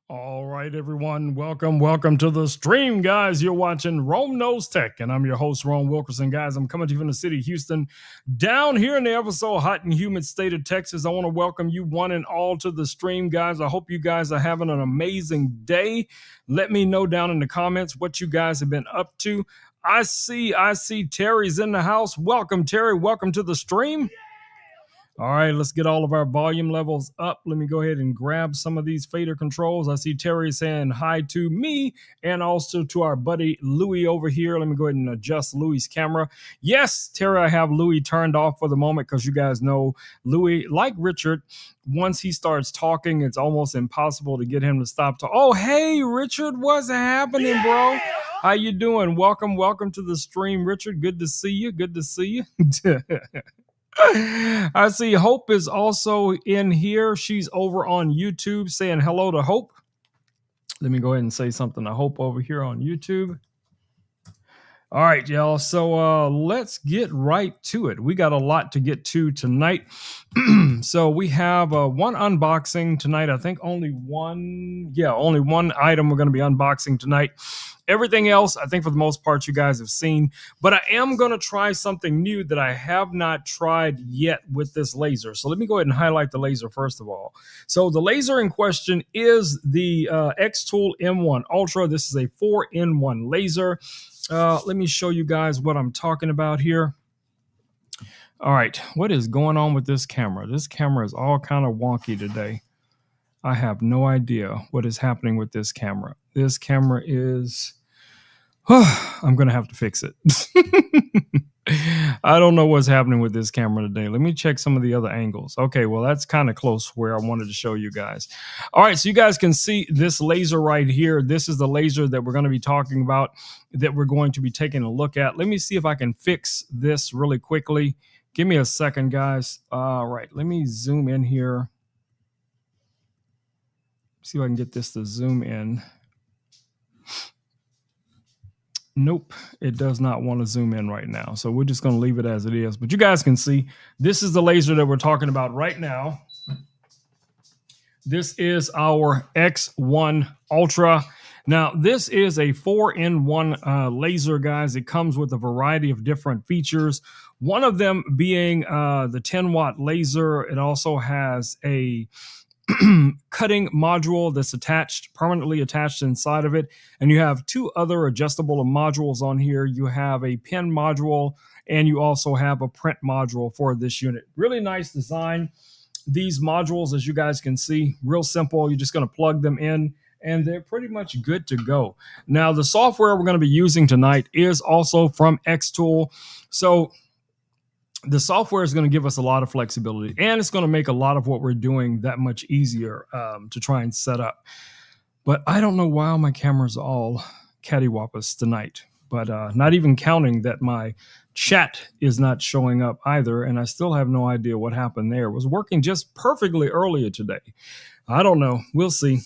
All right, everyone. Welcome to the stream, guys. You're watching Rome Knows Tech, and I'm your host, Ron Wilkerson. Guys, I'm coming to you from the city of Houston, down here in the ever so hot and humid state of Texas. I want to welcome you one and all to the stream, guys. I hope you guys are having an amazing day. Let me know down in the comments what you guys have been up to. I see Terry's in the house. Welcome, Terry. Welcome to the stream. All right, let's get all of our volume levels up. Let me go ahead and grab some of these fader controls. I see Terry saying hi to me and also to our buddy Louie over here. Let me go ahead and adjust Louie's camera. Yes, Terry, I have Louie turned off for the moment because you guys know Louie, like Richard, once he starts talking, it's almost impossible to get him to stop talking. Oh, hey, Richard, what's happening, bro? How you doing? Welcome to the stream, Richard. Good to see you. I see Hope is also in here. She's over on YouTube saying hello to Hope. Let me go ahead and say something to Hope over here on YouTube. All right, y'all. So let's get right to it. We got a lot to get to tonight. So we have one unboxing tonight. I think only one item we're going to be unboxing tonight. Everything else, I think for the most part, you guys have seen. But I am going to try something new that I have not tried yet with this laser. So let me go ahead and highlight the laser first of all. So the laser in question is the X-Tool M1 Ultra. This is a 4-in-1 laser. Let me show you guys what I'm talking about here. All right, what is going on with this camera? This camera is all kind of wonky today. I have no idea what is happening with this camera. This camera is... I'm going to have to fix it. I don't know what's happening with this camera today. Let me check some of the other angles. Okay, well, that's kind of close where I wanted to show you guys. All right, so you guys can see this laser right here. This is the laser that we're going to be talking about, that we're going to be taking a look at. Let me see if I can fix this really quickly. Give me a second, guys. All right, let me zoom in here. See if I can get this to zoom in. Nope, it does not want to zoom in right now. So we're just going to leave it as it is. But you guys can see, this is the laser that we're talking about right now. This is our X1 Ultra. Now, this is a 4-in-1 laser, guys. It comes with a variety of different features. One of them being the 10-watt laser. It also has a cutting module that's permanently attached inside of it, and you have two other adjustable modules on here. You have a pen module, and you also have a print module for this unit. Really nice design. These modules, as you guys can see, real simple. You're just going to plug them in, and they're pretty much good to go. Now, the software we're going to be using tonight is also from X-Tool. So the software is going to give us a lot of flexibility, and it's going to make a lot of what we're doing that much easier to try and set up. But I don't know why my camera's all cattywampus tonight, but not even counting that my chat is not showing up either, and I still have no idea what happened there. It was working just perfectly earlier today. I don't know. We'll see.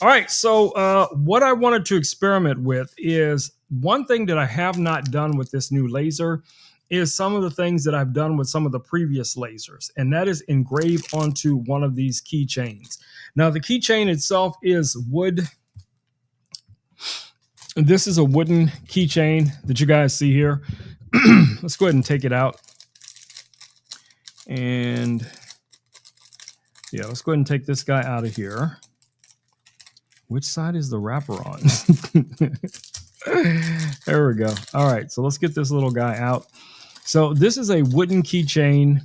All right, so what I wanted to experiment with is one thing that I have not done with this new laser is some of the things that I've done with some of the previous lasers, and that is engrave onto one of these keychains. Now, the keychain itself is wood. This is a wooden keychain that you guys see here. Let's go ahead and take it out. And yeah, let's go ahead and take this guy out of here. Which side is the wrapper on? There we go. All right, so let's get this little guy out. So this is a wooden keychain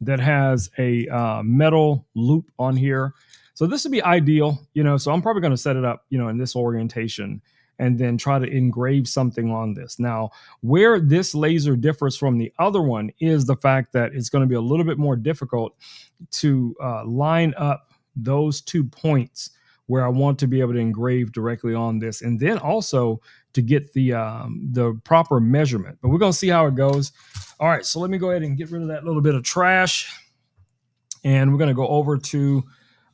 that has a metal loop on here. So this would be ideal, so I'm probably going to set it up, in this orientation and then try to engrave something on this. Now, where this laser differs from the other one is the fact that it's going to be a little bit more difficult to line up those 2 points where I want to be able to engrave directly on this, and then also to get the proper measurement. But we're going to see how it goes. All right, so let me go ahead and get rid of that little bit of trash, and we're going to go over to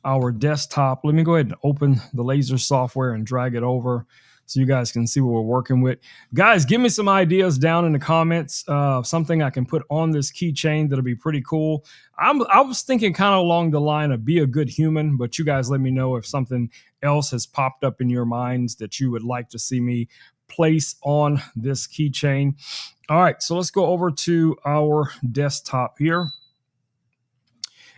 our desktop. Let me go ahead and open the laser software and drag it over so you guys can see what we're working with. Guys, give me some ideas down in the comments. Something I can put on this keychain that'll be pretty cool. I was thinking kind of along the line of be a good human, but you guys let me know if something else has popped up in your minds that you would like to see me place on this keychain. All right, so let's go over to our desktop here.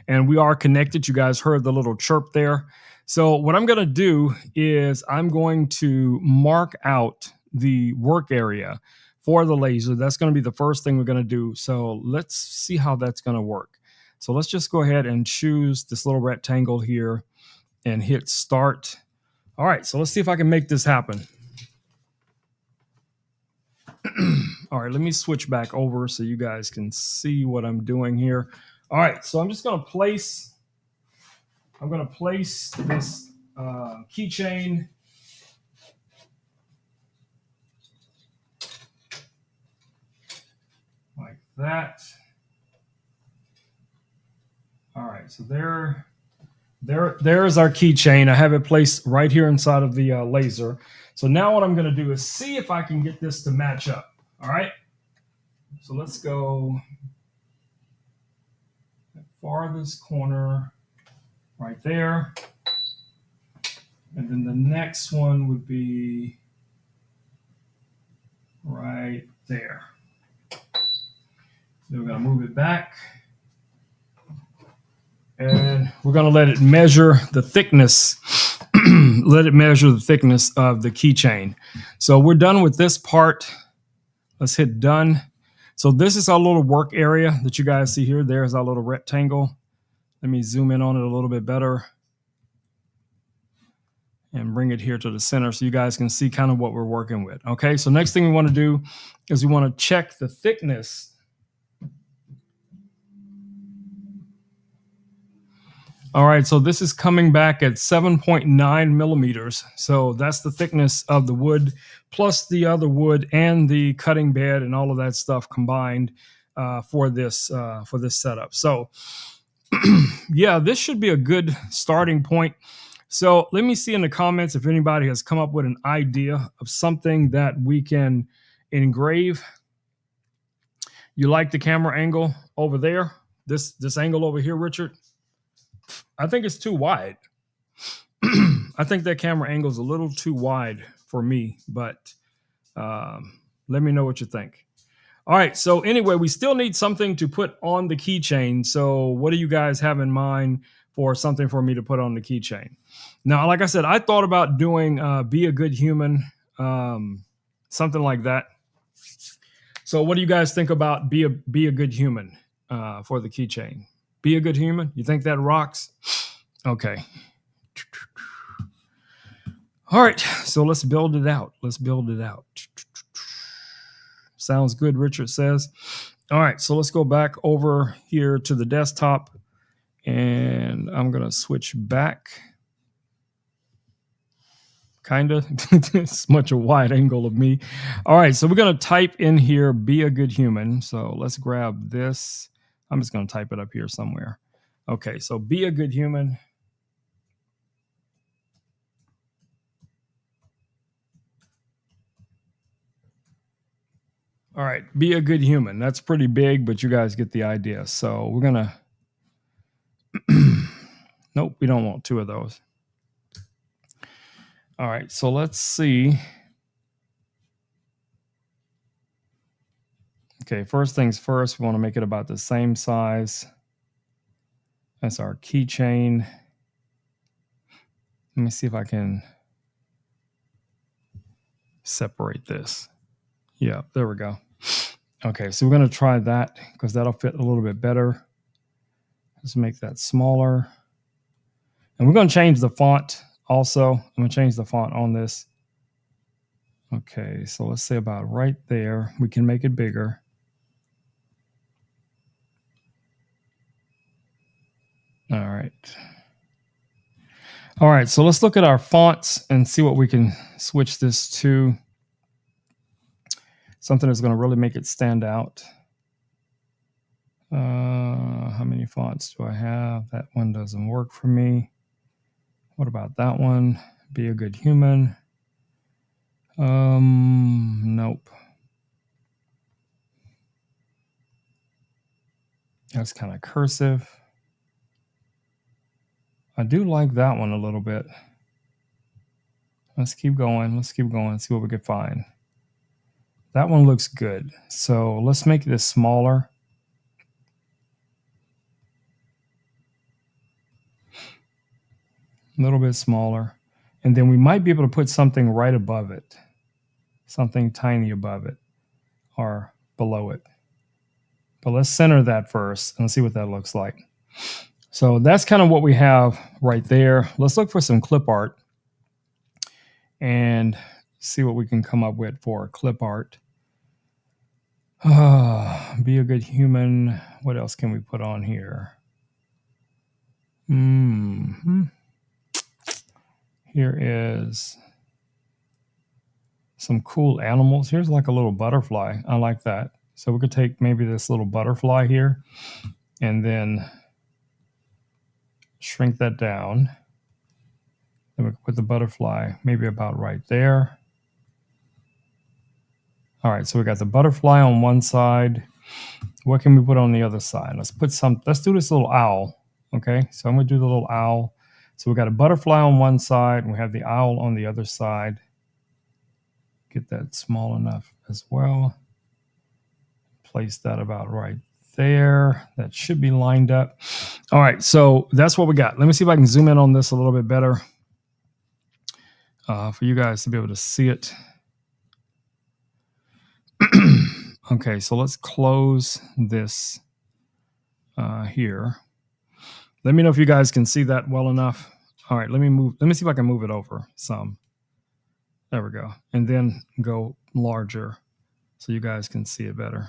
And we are connected. You guys heard the little chirp there. So what I'm going to do is I'm going to mark out the work area for the laser. That's going to be the first thing we're going to do. So let's see how that's going to work. So let's just go ahead and choose this little rectangle here and hit start. All right, so let's see if I can make this happen. All right, let me switch back over so you guys can see what I'm doing here. All right, so I'm just going to place this keychain like that. All right, so there's our keychain. I have it placed right here inside of the laser. So now what I'm going to do is see if I can get this to match up. All right, so let's go farthest corner right there. And then the next one would be right there. Then we're going to move it back. And we're going to let it measure the thickness. Let it measure the thickness of the keychain. So we're done with this part. Let's hit done. So this is our little work area that you guys see here. There's our little rectangle. Let me zoom in on it a little bit better and bring it here to the center so you guys can see kind of what we're working with. Okay, so next thing we want to do is we want to check the thickness. All right, so this is coming back at 7.9 millimeters. So that's the thickness of the wood plus the other wood and the cutting bed and all of that stuff combined for this setup. So yeah, this should be a good starting point. So let me see in the comments if anybody has come up with an idea of something that we can engrave. You like the camera angle over there? This angle over here, Richard? I think it's too wide. I think that camera angle is a little too wide for me, but let me know what you think. All right, so anyway, we still need something to put on the keychain. So what do you guys have in mind for something for me to put on the keychain? Now, like I said, I thought about doing be a good human, something like that. So what do you guys think about be a good human for the keychain? Be a good human? You think that rocks? Okay. All right, so let's build it out. Let's build it out. Sounds good, Richard says. All right, so let's go back over here to the desktop, and I'm going to switch back. Kind of. It's much a wide angle of me. All right, so we're going to type in here, be a good human. So let's grab this. I'm just going to type it up here somewhere. Okay, so be a good human. All right, be a good human. That's pretty big, but you guys get the idea. So we're going to... Nope, we don't want two of those. All right, so let's see. Okay, first things first, we want to make it about the same size as our keychain. Let me see if I can separate this. Yeah, there we go. Okay, so we're going to try that because that'll fit a little bit better. Let's make that smaller. And we're going to change the font also. I'm going to change the font on this. Okay, so let's say about right there. We can make it bigger. All right. All right, so let's look at our fonts and see what we can switch this to. Something that's going to really make it stand out. How many fonts do I have? That one doesn't work for me. What about that one? Be a good human. Nope. That's kind of cursive. I do like that one a little bit. Let's keep going. Let's keep going. See what we can find. That one looks good. So let's make this smaller. A little bit smaller. And then we might be able to put something right above it. Something tiny above it or below it. But let's center that first and see what that looks like. So that's kind of what we have right there. Let's look for some clip art and see what we can come up with for clip art. Be a good human. What else can we put on here? Here is some cool animals. Here's like a little butterfly. I like that. So we could take maybe this little butterfly here and then shrink that down. Then we can put the butterfly maybe about right there. All right, so we got the butterfly on one side. What can we put on the other side? Let's do this little owl. Okay, so I'm gonna do the little owl. So we got a butterfly on one side and we have the owl on the other side. Get that small enough as well. Place that about right there. That should be lined up. All right, so that's what we got. Let me see if I can zoom in on this a little bit better for you guys to be able to see it. Okay, so let's close this here. Let me know if you guys can see that well enough. All right, let me see if I can move it over some. There we go. And then go larger so you guys can see it better.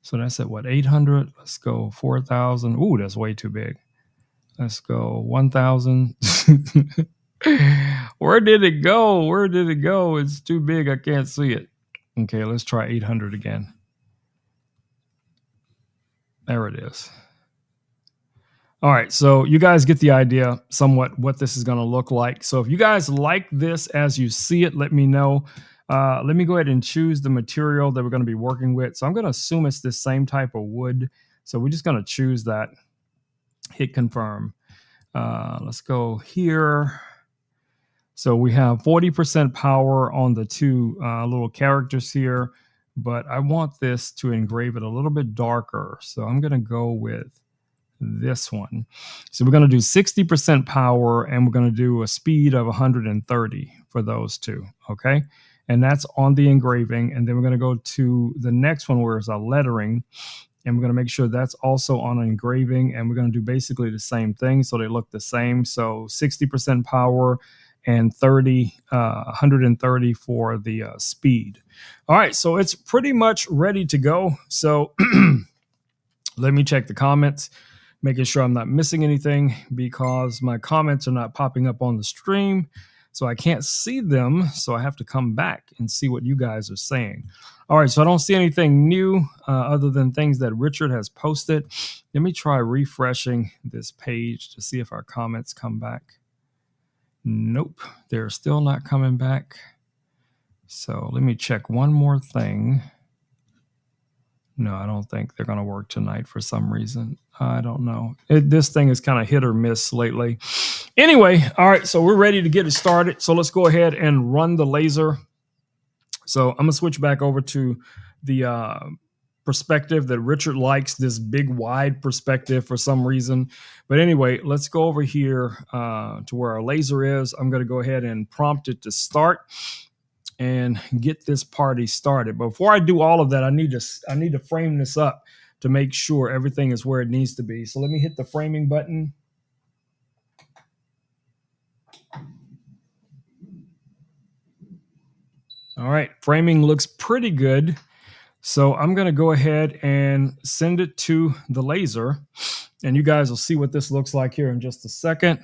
So that's at what, 800? Let's go 4,000. Ooh, that's way too big. Let's go 1,000. Where did it go? Where did it go? It's too big. I can't see it. Okay, let's try 800 again. There it is. All right, so you guys get the idea somewhat what this is going to look like. So if you guys like this as you see it, let me know. Let me go ahead and choose the material that we're going to be working with. So I'm going to assume it's the same type of wood. So we're just going to choose that. Hit confirm. Let's go here. So we have 40% power on the two little characters here, but I want this to engrave it a little bit darker. So I'm going to go with this one. So we're going to do 60% power and we're going to do a speed of 130 for those two. Okay. And that's on the engraving. And then we're going to go to the next one where it's a lettering. And we're going to make sure that's also on an engraving. And we're going to do basically the same thing. So they look the same. So 60% power and 130 for the speed. All right. So it's pretty much ready to go. So let me check the comments, making sure I'm not missing anything because my comments are not popping up on the stream. So I can't see them. So I have to come back and see what you guys are saying. All right. So I don't see anything new other than things that Richard has posted. Let me try refreshing this page to see if our comments come back. Nope. They're still not coming back. So let me check one more thing. No, I don't think they're going to work tonight for some reason. I don't know. This thing is kind of hit or miss lately. Anyway, all right, so we're ready to get it started. So let's go ahead and run the laser. So I'm going to switch back over to the perspective that Richard likes, this big, wide perspective for some reason. But anyway, let's go over here to where our laser is. I'm going to go ahead and prompt it to start and get this party started. But before I do all of that, I need to frame this up to make sure everything is where it needs to be. So let me hit the framing button. All right, framing looks pretty good. So I'm going to go ahead and send it to the laser, and you guys will see what this looks like here in just a second.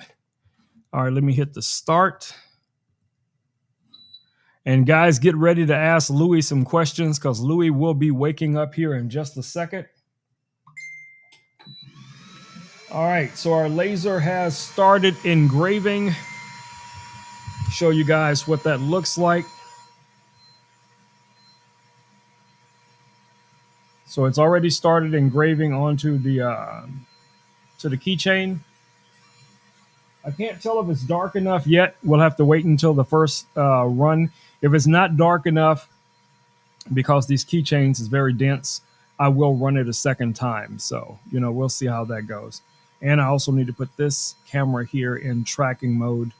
All right, let me hit the start. And guys, get ready to ask Louis some questions because Louis will be waking up here in just a second. All right, so our laser has started engraving. Show you guys what that looks like. So it's already started engraving onto the to the keychain. I can't tell if it's dark enough yet. We'll have to wait until the first run. If it's not dark enough, because these keychains is very dense, I will run it a second time. So, we'll see how that goes. And I also need to put this camera here in tracking mode.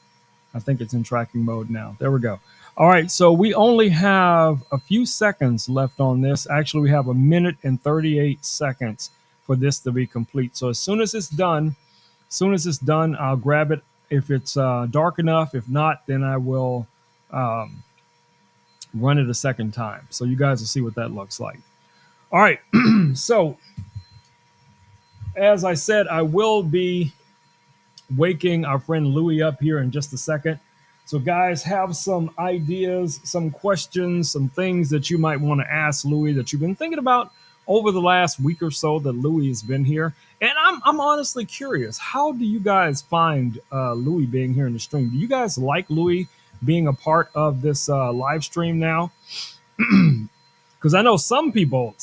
I think it's in tracking mode now. There we go. All right, so we only have a few seconds left on this. Actually, we have a minute and 38 seconds for this to be complete. So as soon as it's done, I'll grab it if it's dark enough. If not, then I will run it a second time. So you guys will see what that looks like. All right. So as I said, I will be waking our friend Louie up here in just a second. So guys, have some ideas, some questions, some things that you might want to ask Louie that you've been thinking about over the last week or so that Louie has been here. And I'm honestly curious, how do you guys find Louie being here in the stream? Do you guys like Louie being a part of this live stream now? Because I know some people,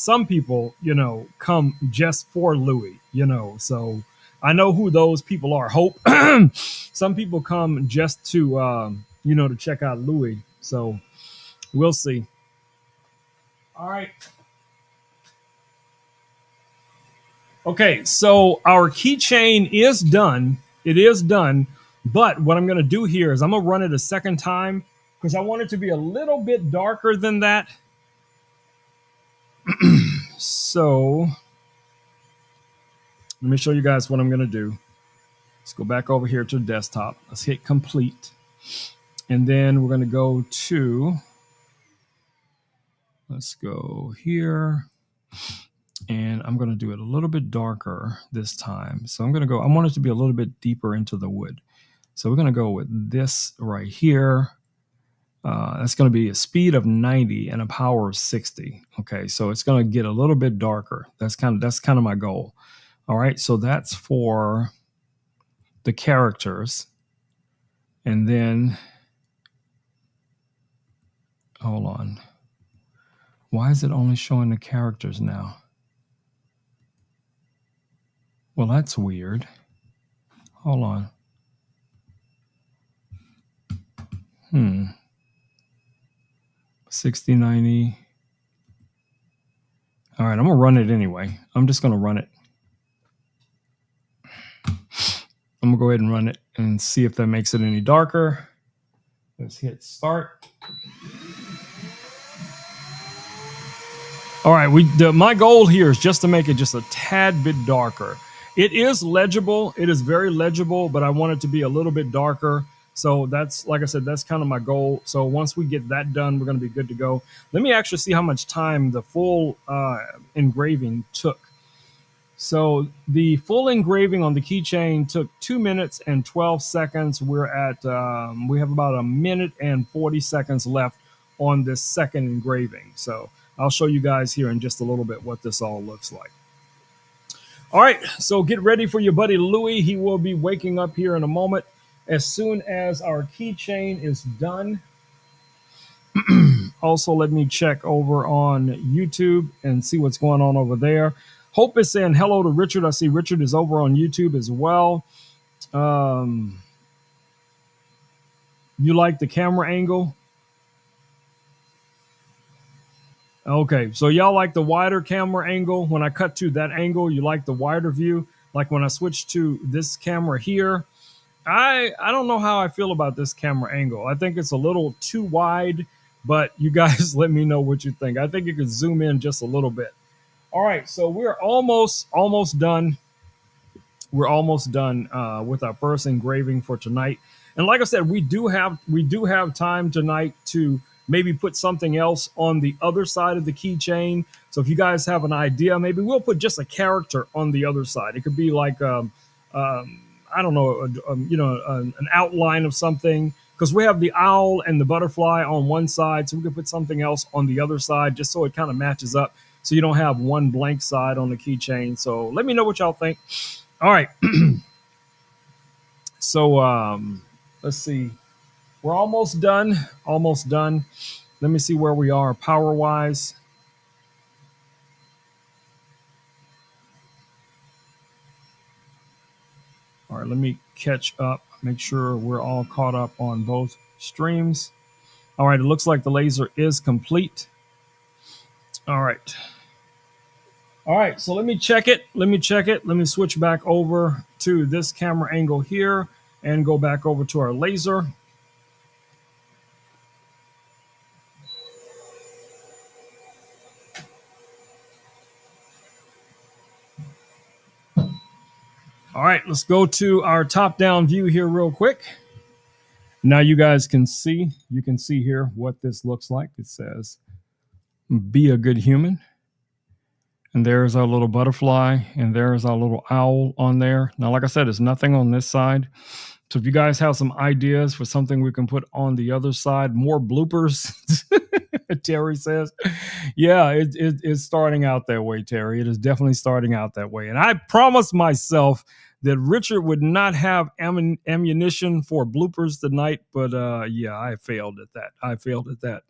come just for Louis, So I know who those people are. Hope some people come just to check out Louis. So we'll see. All right. Okay, so our keychain is done. It is done. But what I'm going to do here is I'm going to run it a second time because I want it to be a little bit darker than that. So let me show you guys what I'm going to do. Let's go back over here to the desktop. Let's hit complete. And then we're going to go to, let's go here. And I'm going to do it a little bit darker this time. So I want it to be a little bit deeper into the wood. So we're going to go with this right here. That's going to be a speed of 90 and a power of 60. Okay, so it's going to get a little bit darker. That's kind of my goal. All right, so that's for the characters. And then, hold on. Why is it only showing the characters now? Well, that's weird. Hold on. 60, 90. All right, I'm going to run it anyway. I'm just going to run it. I'm going to go ahead and run it and see if that makes it any darker. Let's hit start. All right, my goal here is just to make it just a tad bit darker. It is legible. It is very legible, but I want it to be a little bit darker. So that's, like I said, that's kind of my goal. So once we get that done, we're going to be good to go. Let me actually see how much time the full engraving took. So the full engraving on the keychain took 2 minutes and 12 seconds. We have about a minute and 40 seconds left on this second engraving. So I'll show you guys here in just a little bit what this all looks like. All right, so get ready for your buddy Louie. He will be waking up here in a moment as soon as our keychain is done. Also, let me check over on YouTube and see what's going on over there. Hope is saying hello to Richard. I see Richard is over on YouTube as well. You like the camera angle? Okay, so y'all like the wider camera angle. When I cut to that angle, you like the wider view. Like when I switch to this camera here, I don't know how I feel about this camera angle. I think it's a little too wide, but you guys let me know what you think. I think you could zoom in just a little bit. All right, so we're almost done. We're almost done with our first engraving for tonight. And like I said, we do have time tonight to maybe put something else on the other side of the keychain. So if you guys have an idea, maybe we'll put just a character on the other side. It could be like I don't know, an outline of something, because we have the owl and the butterfly on one side, so we could put something else on the other side just so it kind of matches up, so you don't have one blank side on the keychain. So let me know what y'all think. All right. So let's see. We're almost done. Let me see where we are power wise. All right, let me catch up, make sure we're all caught up on both streams. All right, it looks like the laser is complete. All right. All right, so let me check it. Let me check it. Let me switch back over to this camera angle here and go back over to our laser. All right, let's go to our top-down view here real quick. Now you guys can see here what this looks like. It says, "Be a good human." And there's our little butterfly, and there's our little owl on there. Now, like I said, there's nothing on this side. So if you guys have some ideas for something we can put on the other side, more bloopers, Terry says. Yeah, it's starting out that way, Terry. It is definitely starting out that way. And I promised myself that Richard would not have ammunition for bloopers tonight, but yeah, I failed at that.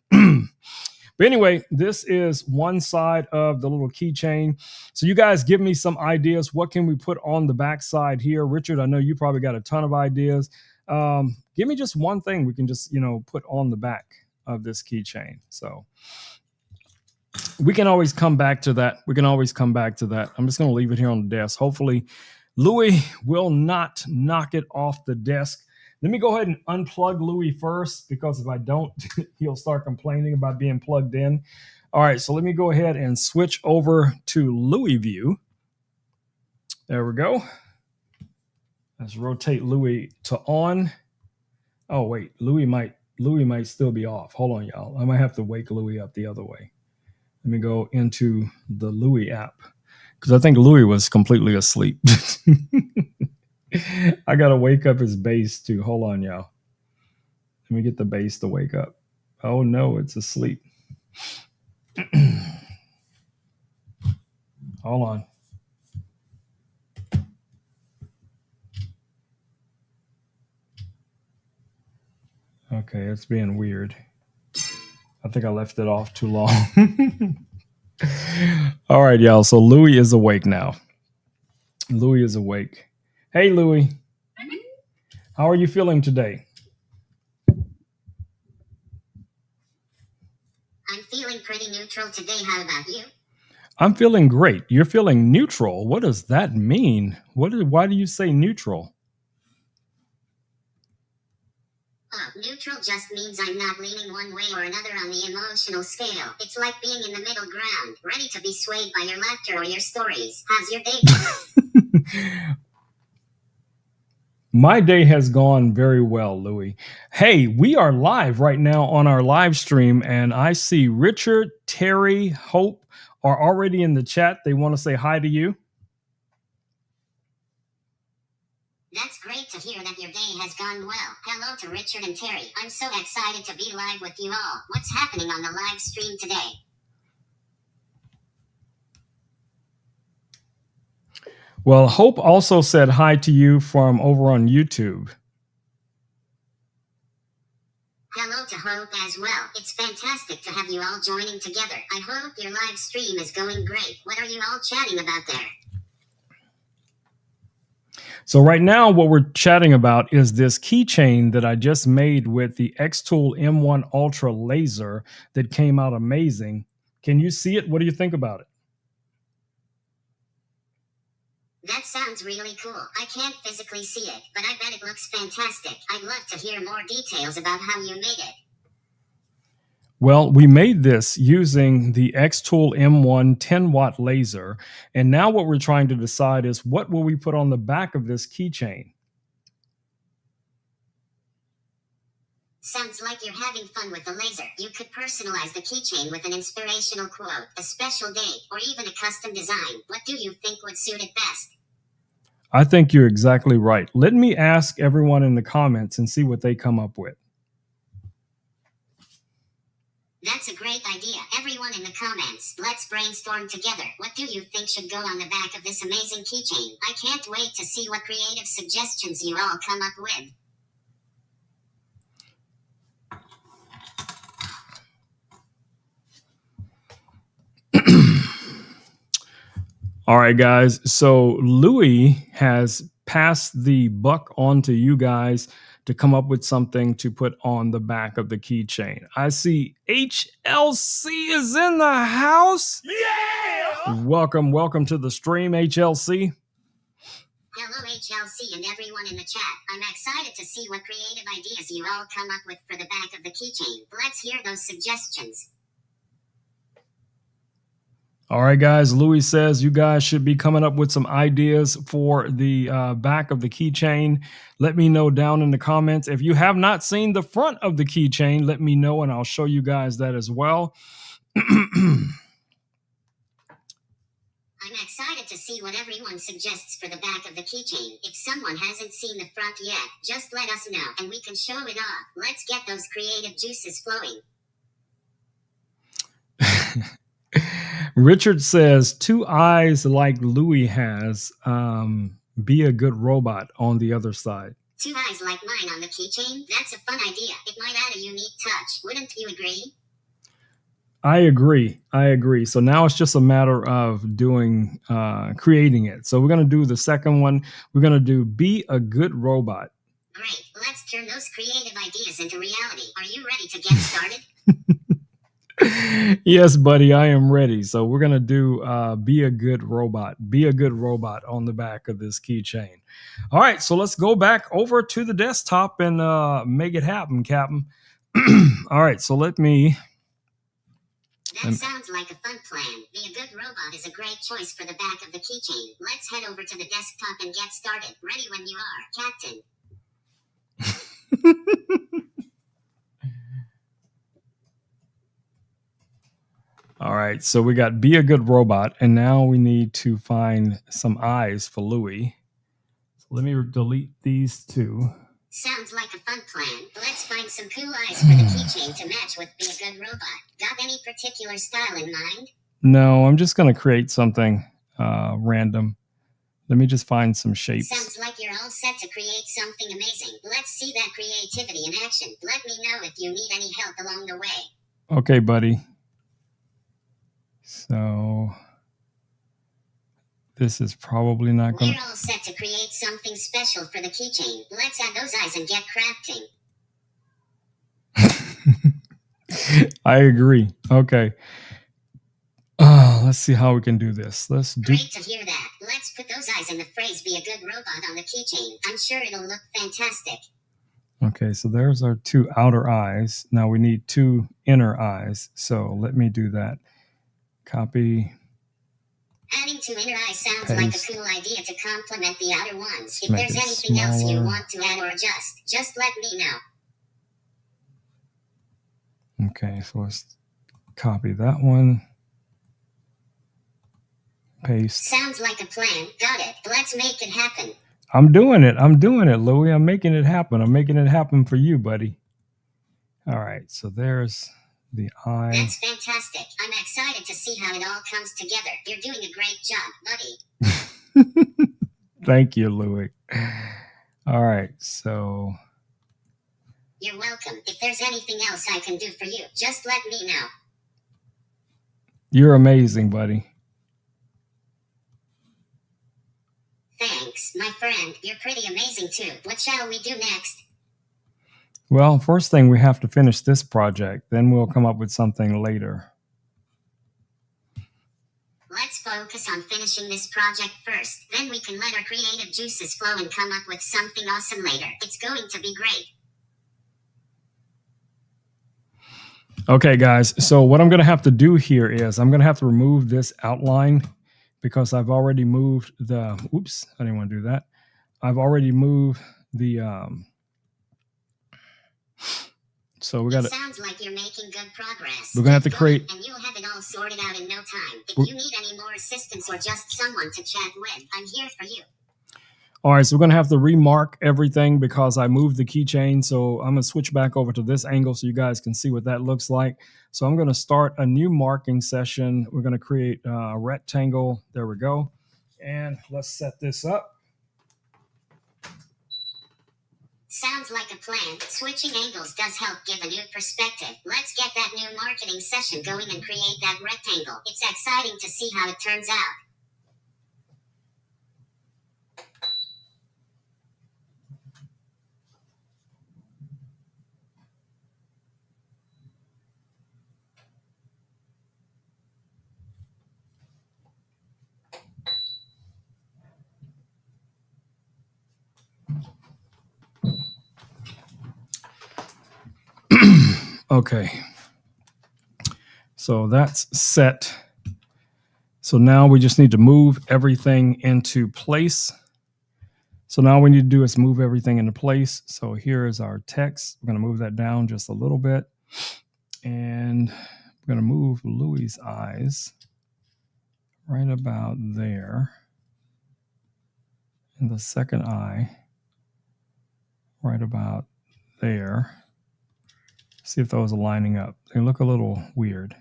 But anyway, this is one side of the little keychain. So you guys give me some ideas. What can we put on the back side here? Richard, I know you probably got a ton of ideas. Give me just one thing we can just, put on the back of this keychain. So we can always come back to that. I'm just going to leave it here on the desk. Hopefully Louis will not knock it off the desk. Let me go ahead and unplug Louis first, because if I don't, he'll start complaining about being plugged in. All right, so let me go ahead and switch over to Louis view. There we go. Let's rotate Louis to on. Oh, wait, Louis might still be off. Hold on, y'all. I might have to wake Louis up the other way. Let me go into the Louis app, because I think Louis was completely asleep. I got to wake up his base too. Hold on, y'all. Let me get the base to wake up. Oh, no, it's asleep. Hold on. Okay, it's being weird. I think I left it off too long. All right, y'all. So Louis is awake now. Louis is awake. Hey, Louis. How are you feeling today? I'm feeling pretty neutral today. How about you? I'm feeling great. You're feeling neutral. What does that mean? Why do you say neutral? Oh, neutral just means I'm not leaning one way or another on the emotional scale. It's like being in the middle ground, ready to be swayed by your laughter or your stories. How's your day going? My day has gone very well, Louis. Hey, we are live right now on our live stream, and I see Richard, Terry, Hope are already in the chat. They want to say hi to you. That's great to hear that your day has gone well. Hello to Richard and Terry. I'm so excited to be live with you all. What's happening on the live stream today? Well, Hope also said hi to you from over on YouTube. Hello to Hope as well. It's fantastic to have you all joining together. I hope your live stream is going great. What are you all chatting about there? So right now, what we're chatting about is this keychain that I just made with the X-Tool M1 Ultra laser that came out amazing. Can you see it? What do you think about it? That sounds really cool. I can't physically see it, but I bet it looks fantastic. I'd love to hear more details about how you made it. Well, we made this using the X-Tool M1 10-watt laser, and now what we're trying to decide is what will we put on the back of this keychain? Sounds like you're having fun with the laser. You could personalize the keychain with an inspirational quote, a special date, or even a custom design. What do you think would suit it best? I think you're exactly right. Let me ask everyone in the comments and see what they come up with. That's a great idea. Everyone in the comments, let's brainstorm together. What do you think should go on the back of this amazing keychain? I can't wait to see what creative suggestions you all come up with. All right, guys. So Louis has pass the buck on to you guys to come up with something to put on the back of the keychain. I see HLC is in the house. Yeah! Welcome to the stream, HLC. Hello, HLC and everyone in the chat. I'm excited to see what creative ideas you all come up with for the back of the keychain. Let's hear those suggestions. All right, guys. Louis says you guys should be coming up with some ideas for the back of the keychain. Let me know down in the comments. If you have not seen the front of the keychain, let me know and I'll show you guys that as well. I'm excited to see what everyone suggests for the back of the keychain. If someone hasn't seen the front yet, just let us know and we can show it off. Let's get those creative juices flowing. Richard says 2 eyes like Louis has. Be a good robot on the other side. 2 eyes like mine on the keychain? That's a fun idea. It might add a unique touch. Wouldn't you agree? I agree. So now it's just a matter of doing, creating it. So we're going to do the second one. We're going to do be a good robot. Great. Let's turn those creative ideas into reality. Are you ready to get started? Yes, buddy, I am ready. So we're going to do be a good robot. Be a good robot on the back of this keychain. All right. So let's go back over to the desktop and make it happen, Captain. All right. So let me... That sounds like a fun plan. Be a good robot is a great choice for the back of the keychain. Let's head over to the desktop and get started. Ready when you are, Captain. All right, so we got be a good robot, and now we need to find some eyes for Louis. So let me delete these 2. Sounds like a fun plan. Let's find some cool eyes for the keychain to match with be a good robot. Got any particular style in mind? No, I'm just going to create something random. Let me just find some shapes. Sounds like you're all set to create something amazing. Let's see that creativity in action. Let me know if you need any help along the way. Okay, buddy. So this is probably not going to... We're all set to create something special for the keychain. Let's add those eyes and get crafting. I agree. Okay. Let's see how we can do this. Great to hear that. Let's put those eyes in the phrase be a good robot on the keychain. I'm sure it'll look fantastic. Okay, so there's our 2 outer eyes. Now we need 2 inner eyes. So let me do that. Copy. Adding 2 inner eyes sounds Paste. like a cool idea to complement the outer ones. If Make there's it anything else you smaller. want to add or adjust, just let me know. Okay, so let's copy that one. Paste. Sounds like a plan. Got it. Let's make it happen. I'm doing it, Louis. I'm making it happen. I'm making it happen for you, buddy. All right, so there's the eye. That's fantastic. I'm excited to see how it all comes together. You're doing a great job, buddy. Thank you, Louis. All right, so... You're welcome. If there's anything else I can do for you, just let me know. You're amazing, buddy. Thanks, my friend. You're pretty amazing too. What shall we do next? Well, first thing, we have to finish this project. Then we'll come up with something later. Let's focus on finishing this project first. Then we can let our creative juices flow and come up with something awesome later. It's going to be great. Okay, guys. So what I'm going to have to do here is I'm going to have to remove this outline because I've already moved the... Oops, I didn't want to do that. I've already moved the... So we got to... Sounds like you're making good progress. We're going to have to create... And you'll have it all sorted out in no time. If you need any more assistance or just someone to chat with, I'm here for you. All right, so we're going to have to remark everything because I moved the keychain. So I'm going to switch back over to this angle so you guys can see what that looks like. So I'm going to start a new marking session. We're going to create a rectangle. There we go. And let's set this up. Sounds like a plan. Switching angles does help give a new perspective. Let's get that new marketing session going and create that rectangle. It's exciting to see how it turns out. Okay. So that's set. So now we just need to move everything into place. So now what we need to do is move everything into place. So here is our text. We're going to move that down just a little bit. And we're going to move Louie's eyes right about there. And the second eye right about there. See if those are lining up. They look a little weird.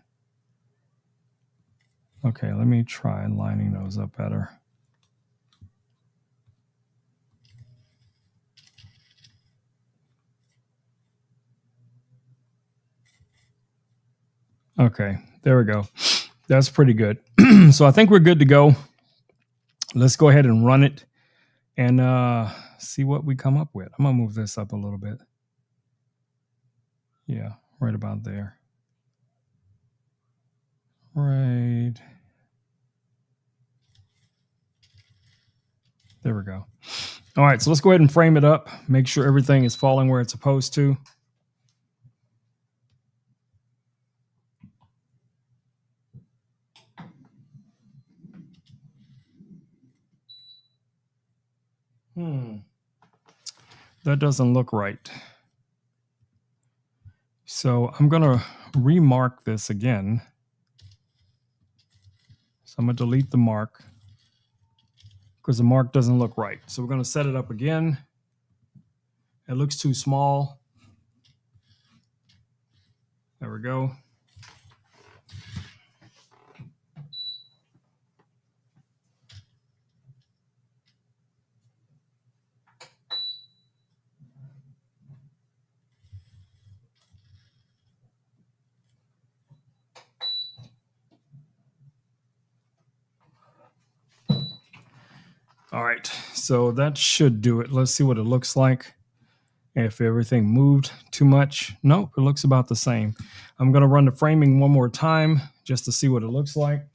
Okay, let me try lining those up better. Okay, there we go. That's pretty good. So I think we're good to go. Let's go ahead and run it and see what we come up with. I'm going to move this up a little bit. Yeah, right about there. Right. There we go. All right, so let's go ahead and frame it up. Make sure everything is falling where it's supposed to. That doesn't look right. So I'm going to remark this again. So I'm going to delete the mark because the mark doesn't look right. So we're going to set it up again. It looks too small. There we go. All right, so that should do it. Let's see what it looks like. If everything moved too much, nope, it looks about the same. I'm going to run the framing one more time just to see what it looks like.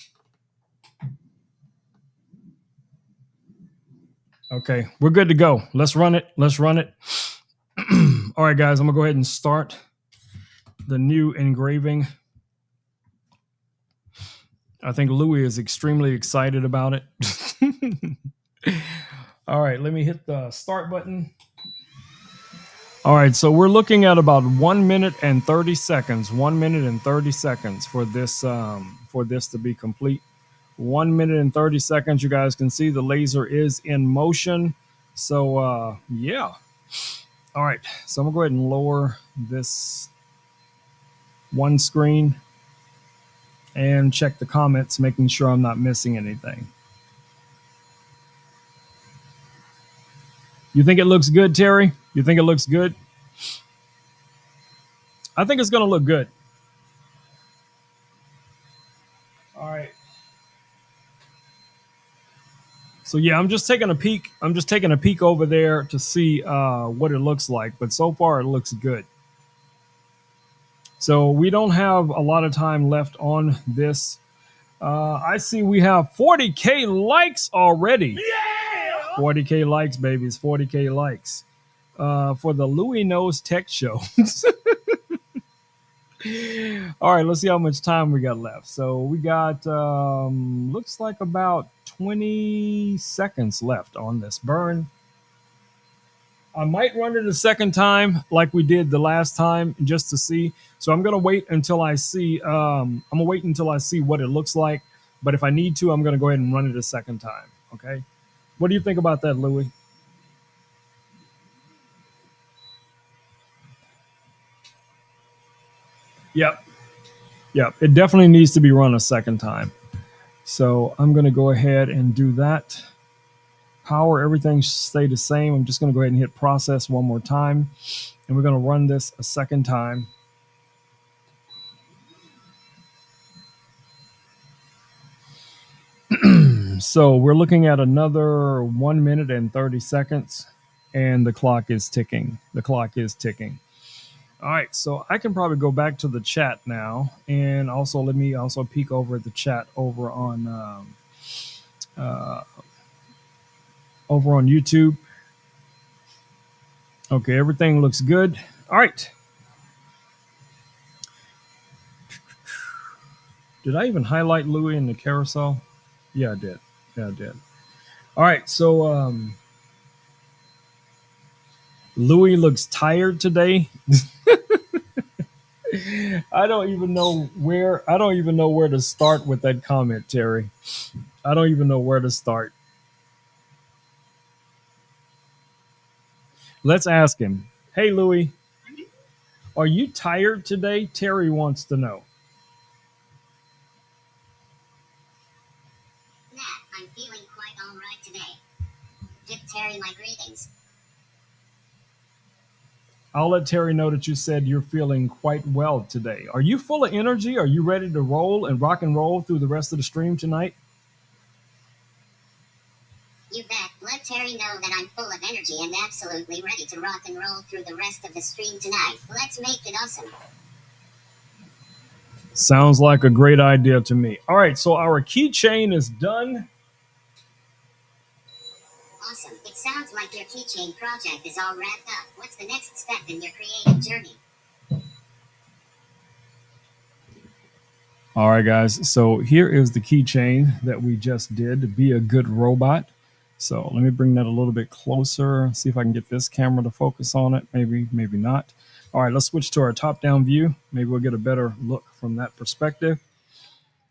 Okay, we're good to go. Let's run it. Let's run it. All right, guys, I'm going to go ahead and start the new engraving. I think Louis is extremely excited about it. All right, let me hit the start button. All right, so we're looking at about 1 minute and 30 seconds. 1 minute and 30 seconds for this to be complete. 1 minute and 30 seconds. You guys can see the laser is in motion. So yeah. All right, so I'm gonna go ahead and lower this one screen and check the comments, making sure I'm not missing anything. You think it looks good, Terry? You think it looks good? I think it's gonna look good. All right. So yeah, I'm just taking a peek. I'm just taking a peek over there to see what it looks like. But so far, it looks good. So we don't have a lot of time left on this. I see we have 40K likes already. Yeah! 40K likes, babies. 40K likes for the Louis Knows Tech Show. All right, let's see how much time we got left. So we got looks like about 20 seconds left on this burn. I might run it a second time like we did the last time just to see. So I'm gonna wait until I see what it looks like. But if I need to, I'm gonna go ahead and run it a second time. Okay. What do you think about that, Louis? Yep. Yep. It definitely needs to be run a second time. So I'm gonna go ahead and do that. Power, everything should stay the same. I'm just gonna go ahead and hit process one more time. And we're gonna run this a second time. So we're looking at another 1 minute and 30 seconds, and the clock is ticking. The clock is ticking. All right, so I can probably go back to the chat now, and also let me also peek over at the chat over on YouTube. Okay, everything looks good. All right. Did I even highlight Louis in the carousel? Yeah, I did. Yeah, I did. All right, so Louis looks tired today. I don't even know where to start with that comment, Terry. I don't even know where to start. Let's ask him. Hey, Louis, are you tired today? Terry wants to know. Nah, I'm feeling quite alright today. Give Terry my greetings. I'll let Terry know that you said you're feeling quite well today. Are you full of energy? Are you ready to roll and rock and roll through the rest of the stream tonight? You bet. Let Terry know that I'm full of energy and absolutely ready to rock and roll through the rest of the stream tonight. Let's make it awesome. Sounds like a great idea to me. All right, so our keychain is done. Awesome. It sounds like your keychain project is all wrapped up. What's the next step in your creative journey? All right, guys. So here is the keychain that we just did. Be a good robot. So let me bring that a little bit closer. See if I can get this camera to focus on it. Maybe, maybe not. All right, let's switch to our top-down view. Maybe we'll get a better look from that perspective.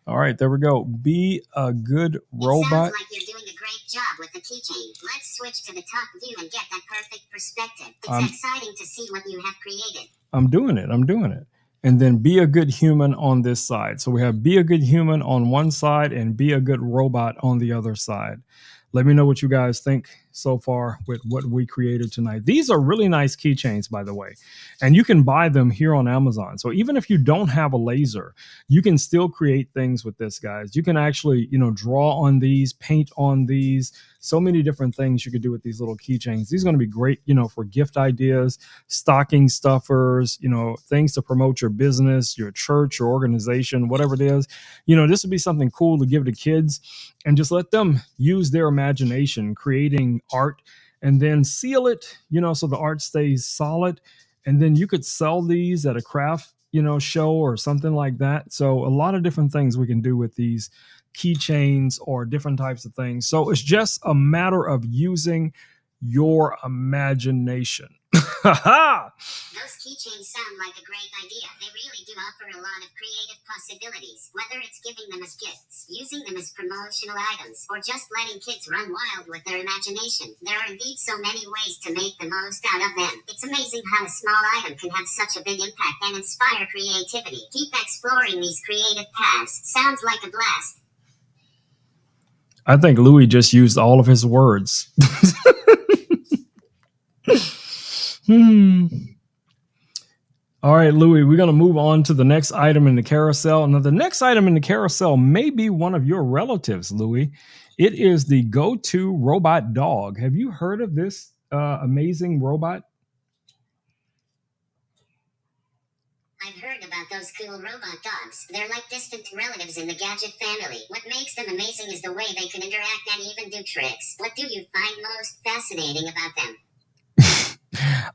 All right, there we go. Be a good robot. It sounds like you're doing a great job with the keychain. Let's switch to the top view and get that perfect perspective. It's exciting to see what you have created. I'm doing it. I'm doing it. And then be a good human on this side. So we have be a good human on one side and be a good robot on the other side. Let me know what you guys think so far with what we created tonight. These are really nice keychains, by the way, and you can buy them here on Amazon. So even if you don't have a laser, you can still create things with this, guys. You can actually, draw on these, paint on these. So many different things you could do with these little keychains. These are going to be great, for gift ideas, stocking stuffers, things to promote your business, your church, your organization, whatever it is. This would be something cool to give to kids and just let them use their imagination creating art and then seal it, so the art stays solid. And then you could sell these at a craft, show or something like that. So a lot of different things we can do with these keychains or different types of things. So it's just a matter of using your imagination. Those keychains sound like a great idea. They really do offer a lot of creative possibilities, whether it's giving them as gifts, using them as promotional items, or just letting kids run wild with their imagination. There are indeed so many ways to make the most out of them. It's amazing how a small item can have such a big impact and inspire creativity. Keep exploring these creative paths. Sounds like a blast. I think Louis just used all of his words. All right, Louis, we're going to move on to the next item in the carousel. Now, the next item in the carousel may be one of your relatives, Louis. It is the go-to robot dog. Have you heard of this amazing robot? I've heard about those cool robot dogs. They're like distant relatives in the gadget family. What makes them amazing is the way they can interact and even do tricks. What do you find most fascinating about them?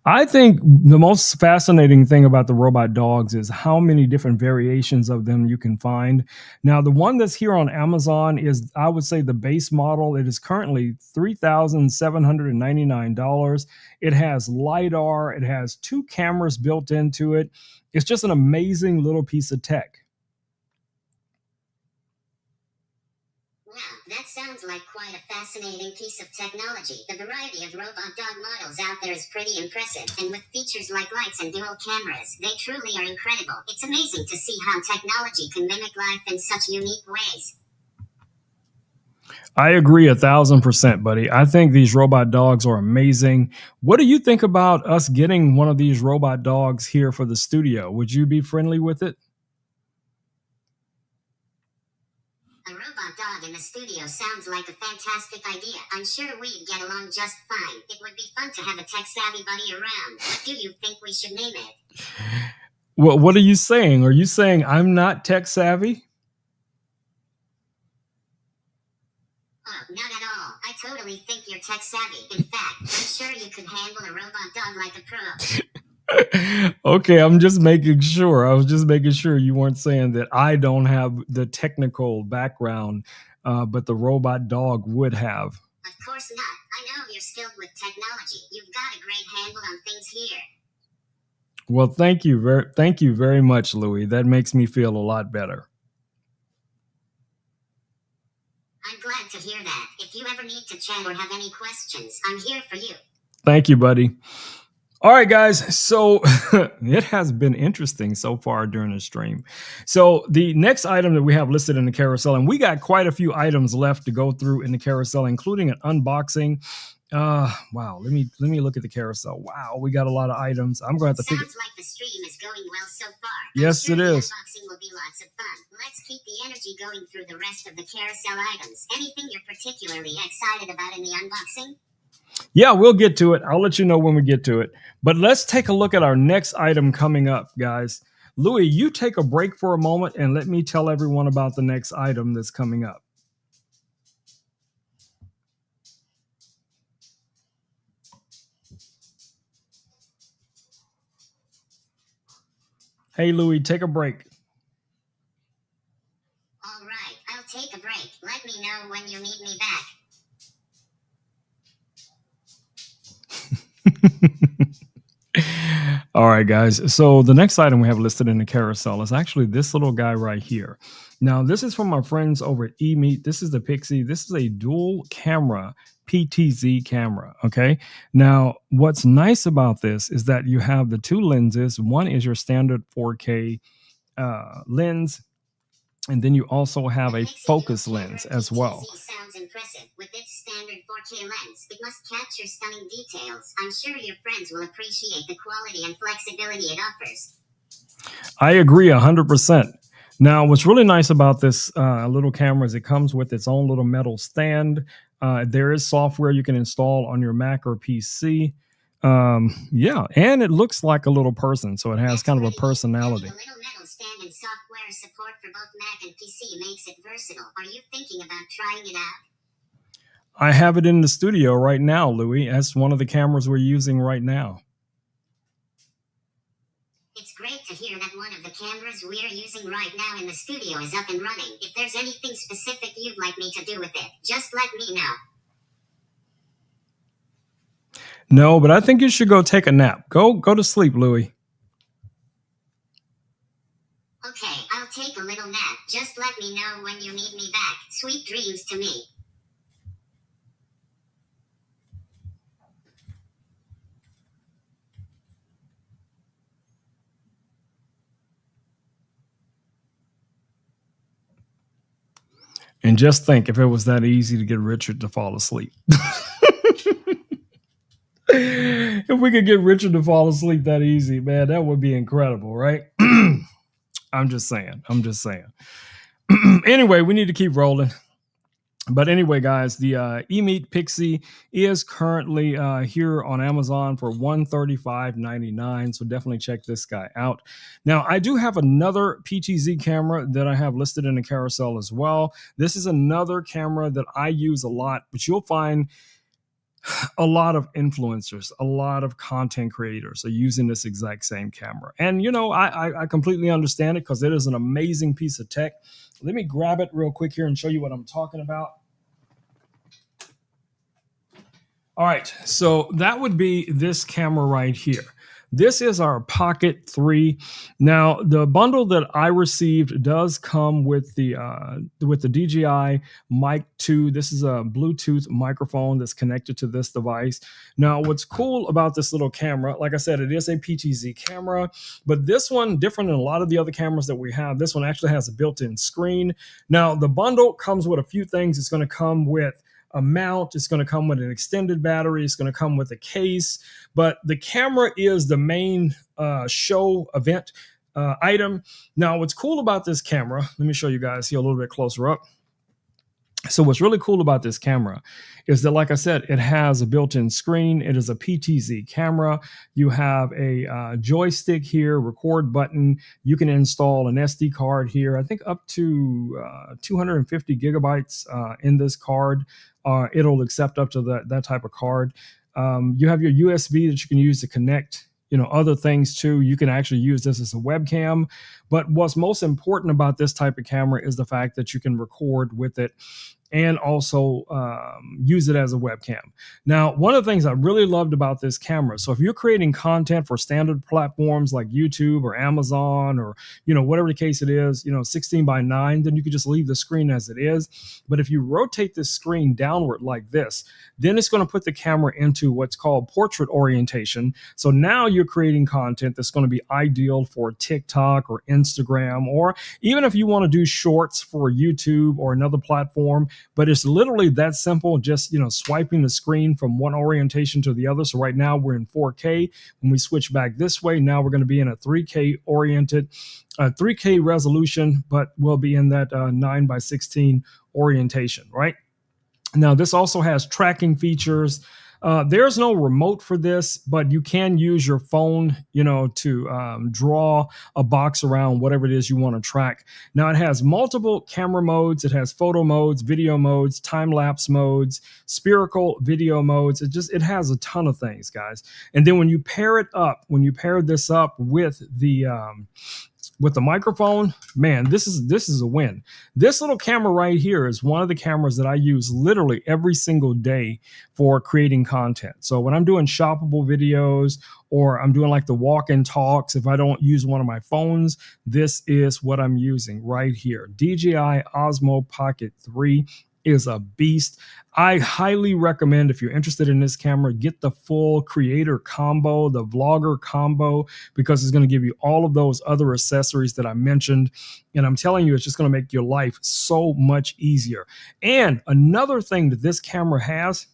I think the most fascinating thing about the robot dogs is how many different variations of them you can find. Now, the one that's here on Amazon is, I would say, the base model. It is currently $3,799. It has LiDAR. It has 2 cameras built into it. It's just an amazing little piece of tech. Wow, that sounds like quite a fascinating piece of technology. The variety of robot dog models out there is pretty impressive, and with features like lights and dual cameras, they truly are incredible. It's amazing to see how technology can mimic life in such unique ways. I agree 1,000%, buddy. I think these robot dogs are amazing. What do you think about us getting one of these robot dogs here for the studio? Would you be friendly with it? A robot dog in the studio sounds like a fantastic idea. I'm sure we'd get along just fine. It would be fun to have a tech-savvy buddy around. What do you think we should name it? What are you saying? Are you saying I'm not tech savvy? Oh, not at all. I totally think you're tech-savvy. In fact, I'm sure you could handle a robot dog like a pro. Okay, I'm just making sure. I was just making sure you weren't saying that I don't have the technical background, but the robot dog would have. Of course not. I know you're skilled with technology. You've got a great handle on things here. Well, thank you very much, Louis. That makes me feel a lot better. I'm glad to hear that. If you ever need to chat or have any questions, I'm here for you. Thank you, buddy. All right, guys. So it has been interesting so far during the stream. So the next item that we have listed in the carousel, and we got quite a few items left to go through in the carousel, including an unboxing. Wow. Let me look at the carousel. Wow, we got a lot of items. I'm going to have to pick it. Sounds like the stream is going well so far. Yes, I'm sure it the is. unboxing will be lots of fun. Let's keep the energy going through the rest of the carousel items. Anything you're particularly excited about in the unboxing? Yeah, we'll get to it. I'll let you know when we get to it. But let's take a look at our next item coming up, guys. Louis, you take a break for a moment and let me tell everyone about the next item that's coming up. Hey, Louis, take a break. All right, I'll take a break. Let me know when you need me back. All right, guys. So the next item we have listed in the carousel is actually this little guy right here. Now, this is from our friends over at eMeet. This is the Pixie. This is a dual camera PTZ camera. Okay. Now, what's nice about this is that you have the two lenses. One is your standard 4K lens, and then you also have a focus lens as well. Sounds impressive. With its standard 4K lens, it must capture stunning details. I'm sure your friends will appreciate the quality and flexibility it offers. I agree 100%. Now, what's really nice about this little camera is it comes with its own little metal stand. There is software you can install on your Mac or PC. Yeah, and it looks like a little person, so it has kind of a personality. The little metal stand and software support for both Mac and PC makes it versatile. Are you thinking about trying it out? I have it in the studio right now, Louis. That's one of the cameras we're using right now. It's great to hear that one of the cameras we're using right now in the studio is up and running. If there's anything specific you'd like me to do with it, just let me know. No, but I think you should go take a nap. Go to sleep, Louis. Okay, I'll take a little nap. Just let me know when you need me back. Sweet dreams to me. And just think if it was that easy to get Richard to fall asleep. If we could get Richard to fall asleep that easy, man, that would be incredible, right? I'm just saying. Anyway, we need to keep rolling. But anyway, guys, the eMeet Pixie is currently here on Amazon for $135.99. So definitely check this guy out. Now, I do have another PTZ camera that I have listed in the carousel as well. This is another camera that I use a lot, but you'll find a lot of influencers, a lot of content creators are using this exact same camera. And, you know, I completely understand it because it is an amazing piece of tech. Let me grab it real quick here and show you what I'm talking about. All right, so that would be this camera right here. This is our Pocket 3. Now, the bundle that I received does come with the DJI Mic 2. This is a Bluetooth microphone that's connected to this device. Now, what's cool about this little camera, like I said, it is a PTZ camera, but this one, different than a lot of the other cameras that we have, this one actually has a built-in screen. Now, the bundle comes with a few things. It's going to come with a mount, it's going to come with an extended battery, it's going to come with a case, but the camera is the main show event item. Now, what's cool about this camera, let me show you guys here a little bit closer up. So what's really cool about this camera is that, like I said, it has a built-in screen. It is a PTZ camera. You have a joystick here, record button. You can install an SD card here, I think up to 250 gigabytes in this card. It'll accept up to that type of card. You have your USB that you can use to connect other things too. You can actually use this as a webcam, but what's most important about this type of camera is the fact that you can record with it and also use it as a webcam. Now, one of the things I really loved about this camera, so if you're creating content for standard platforms like YouTube or Amazon or, whatever the case it is, 16:9, then you could just leave the screen as it is. But if you rotate this screen downward like this, then it's going to put the camera into what's called portrait orientation. So now you're creating content that's going to be ideal for TikTok or Instagram, or even if you want to do shorts for YouTube or another platform. But it's literally that simple, just swiping the screen from one orientation to the other. So right now we're in 4K. When we switch back this way, now we're going to be in a 3K oriented 3K resolution, but we'll be in that 9:16 orientation, right? Now, this also has tracking features. There's no remote for this, but you can use your phone, to draw a box around whatever it is you want to track. Now, it has multiple camera modes. It has photo modes, video modes, time-lapse modes, spherical video modes. It has a ton of things, guys. And then when you pair this up with the microphone, man, this is a win. This little camera right here is one of the cameras that I use literally every single day for creating content. So when I'm doing shoppable videos or I'm doing like the walk-in talks, if I don't use one of my phones, this is what I'm using right here. DJI Osmo Pocket 3 is a beast. I highly recommend, if you're interested in this camera, get the full creator combo, the vlogger combo, because it's going to give you all of those other accessories that I mentioned. And I'm telling you, it's just going to make your life so much easier. And another thing that this camera has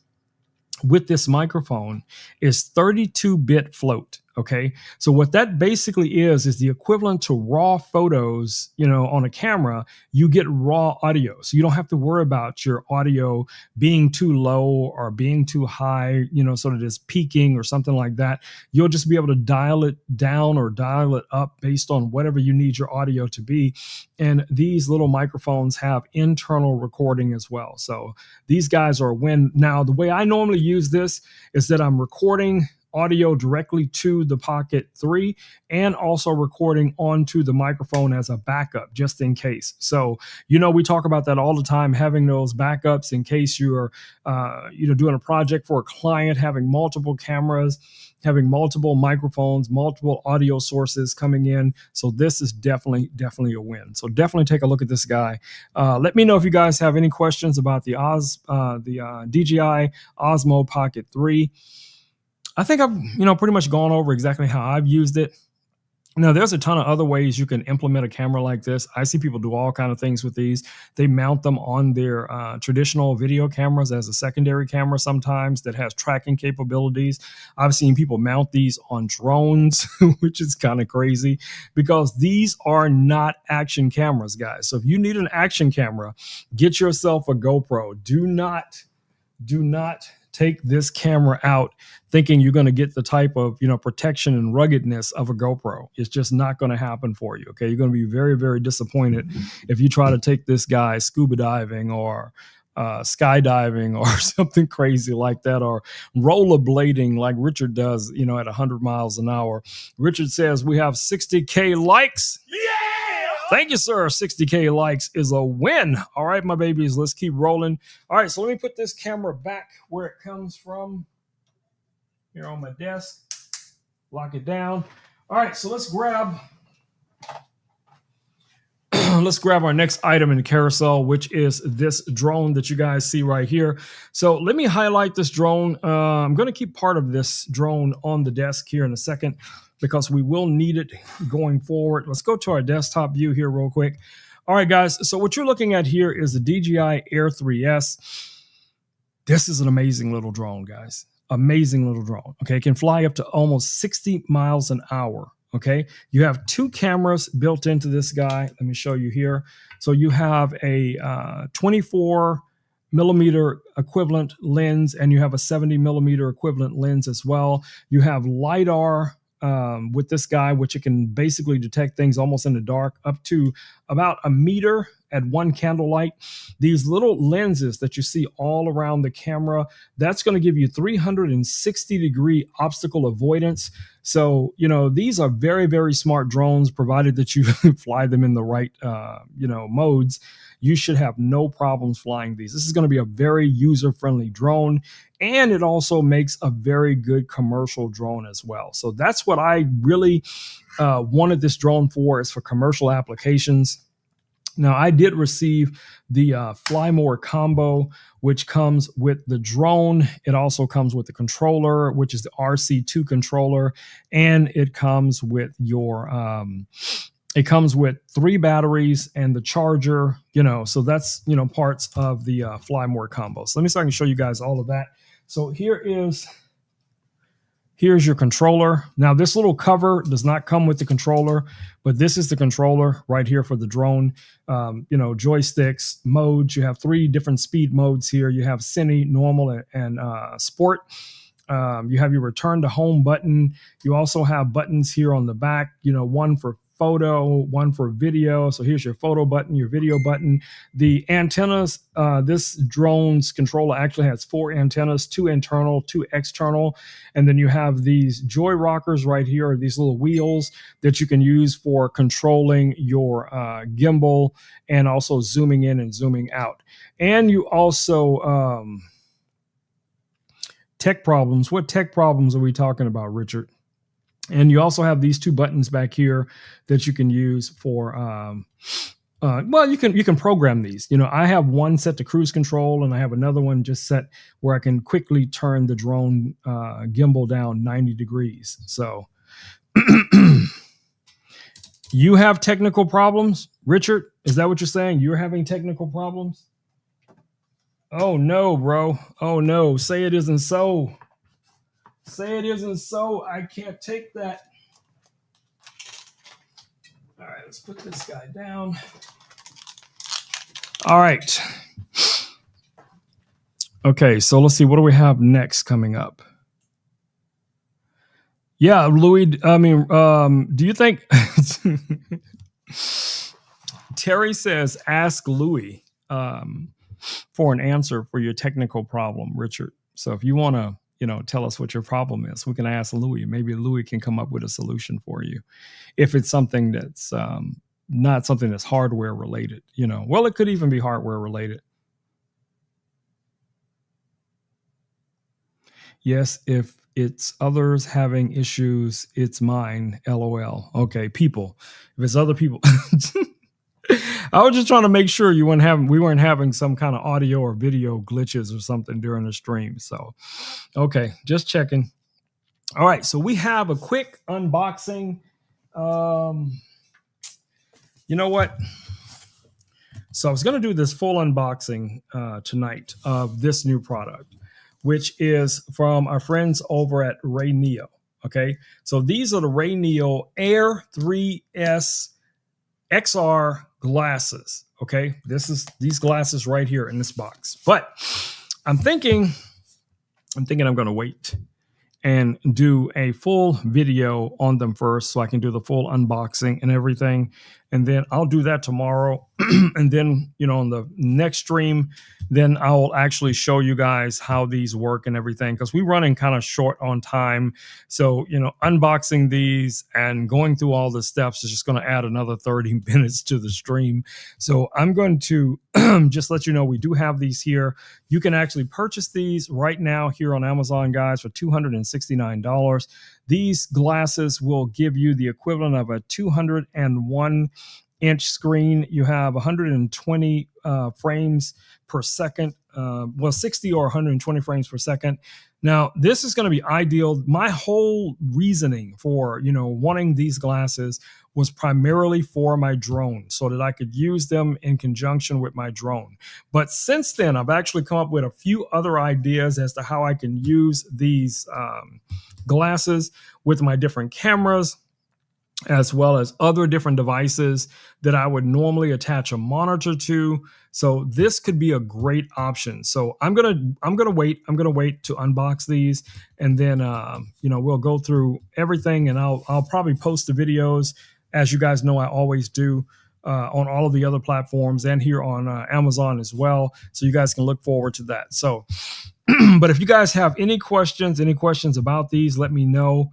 with this microphone is 32-bit float. Okay, so what that basically is the equivalent to raw photos, on a camera. You get raw audio. So you don't have to worry about your audio being too low or being too high, so that it's peaking or something like that. You'll just be able to dial it down or dial it up based on whatever you need your audio to be. And these little microphones have internal recording as well. So these guys are a win. Now, the way I normally use this is that I'm recording audio directly to the Pocket 3 and also recording onto the microphone as a backup just in case. So, we talk about that all the time, having those backups in case you're, doing a project for a client, having multiple cameras, having multiple microphones, multiple audio sources coming in. So this is definitely a win. So definitely take a look at this guy. Let me know if you guys have any questions about the DJI Osmo Pocket 3. I think I've, pretty much gone over exactly how I've used it. Now, there's a ton of other ways you can implement a camera like this. I see people do all kinds of things with these. They mount them on their traditional video cameras as a secondary camera sometimes that has tracking capabilities. I've seen people mount these on drones, which is kind of crazy because these are not action cameras, guys. So if you need an action camera, get yourself a GoPro. Do not take this camera out thinking you're going to get the type of protection and ruggedness of a GoPro. It's just not going to happen for you. Okay, you're going to be very, very disappointed if you try to take this guy scuba diving or skydiving or something crazy like that, or rollerblading like Richard does, at 100 miles an hour. Richard says we have 60K likes. Thank you, sir. 60K likes is a win. All right, my babies, let's keep rolling. All right, so let me put this camera back where it comes from here on my desk. Lock it down. All right, so let's grab our next item in the carousel, which is this drone that you guys see right here. So let me highlight this drone. I'm going to keep part of this drone on the desk here in a second, because we will need it going forward. Let's go to our desktop view here real quick. All right, guys. So what you're looking at here is the DJI Air 3S. This is an amazing little drone, guys. Amazing little drone. Okay, it can fly up to almost 60 miles an hour. Okay, you have two cameras built into this guy. Let me show you here. So you have a 24 millimeter equivalent lens, and you have a 70 millimeter equivalent lens as well. You have LiDAR with this guy, which it can basically detect things almost in the dark up to about a meter at one candlelight. These little lenses that you see all around the camera, that's going to give you 360-degree obstacle avoidance. So, these are very, very smart drones, provided that you fly them in the right, modes. You should have no problems flying these. This is going to be a very user-friendly drone, and it also makes a very good commercial drone as well. So that's what I really wanted this drone for, is for commercial applications. Now, I did receive the Fly More combo, which comes with the drone. It also comes with the controller, which is the RC2 controller, and it comes with it comes with 3 batteries and the charger, so that's, parts of the Fly More combo. So let me see if I can show you guys all of that. So here's your controller. Now, this little cover does not come with the controller, but this is the controller right here for the drone. Joysticks, modes. You have 3 different speed modes here. You have Cine, normal, and sport. You have your return to home button. You also have buttons here on the back, one for photo, one for video. So here's your photo button, your video button. The antennas, this drone's controller actually has 4 antennas, 2 internal, 2 external. And then you have these joy rockers right here, these little wheels that you can use for controlling your gimbal and also zooming in and zooming out. And you also, tech problems. What tech problems are we talking about, Richard? And you also have these 2 buttons back here that you can use for, you can program these. I have one set to cruise control, and I have another one just set where I can quickly turn the drone gimbal down 90 degrees. So you have technical problems, Richard? Is that what you're saying? You're having technical problems? Oh no, bro. Oh no. Say it isn't so. Say it isn't so. I can't take that. All right, let's put this guy down. All right. Okay, so let's see. What do we have next coming up? Yeah, Louis, do you think... Terry says, ask Louis for an answer for your technical problem, Richard. So if you want to, tell us what your problem is, we can ask Louis. Maybe Louis can come up with a solution for you. If it's something that's not something that's hardware related, well, it could even be hardware related. Yes, if it's others having issues, it's mine. LOL. Okay, people. If it's other people. I was just trying to make sure we weren't having some kind of audio or video glitches or something during the stream. So, okay, just checking. All right, so we have a quick unboxing. You know what? So I was going to do this full unboxing tonight of this new product, which is from our friends over at Ray Neo. Okay, so these are the Ray Neo Air 3S XR glasses. Okay, these glasses right here in this box. But I'm thinking I'm going to wait and do a full video on them first, so I can do the full unboxing and everything. And then I'll do that tomorrow. And then, on the next stream, then I'll actually show you guys how these work and everything, because we're running kind of short on time. So, unboxing these and going through all the steps is just going to add another 30 minutes to the stream. So I'm going to just let you know we do have these here. You can actually purchase these right now here on Amazon, guys, for $269. These glasses will give you the equivalent of a 201-inch screen. You have 120 frames per second, 60 or 120 frames per second. Now, this is going to be ideal. My whole reasoning for, wanting these glasses was primarily for my drone, so that I could use them in conjunction with my drone. But since then, I've actually come up with a few other ideas as to how I can use these glasses with my different cameras, as well as other different devices that I would normally attach a monitor to. So this could be a great option. So I'm gonna wait to unbox these, and then we'll go through everything, and I'll probably post the videos, as you guys know I always do, on all of the other platforms and here on Amazon as well. So you guys can look forward to that. So, but if you guys have any questions about these, let me know.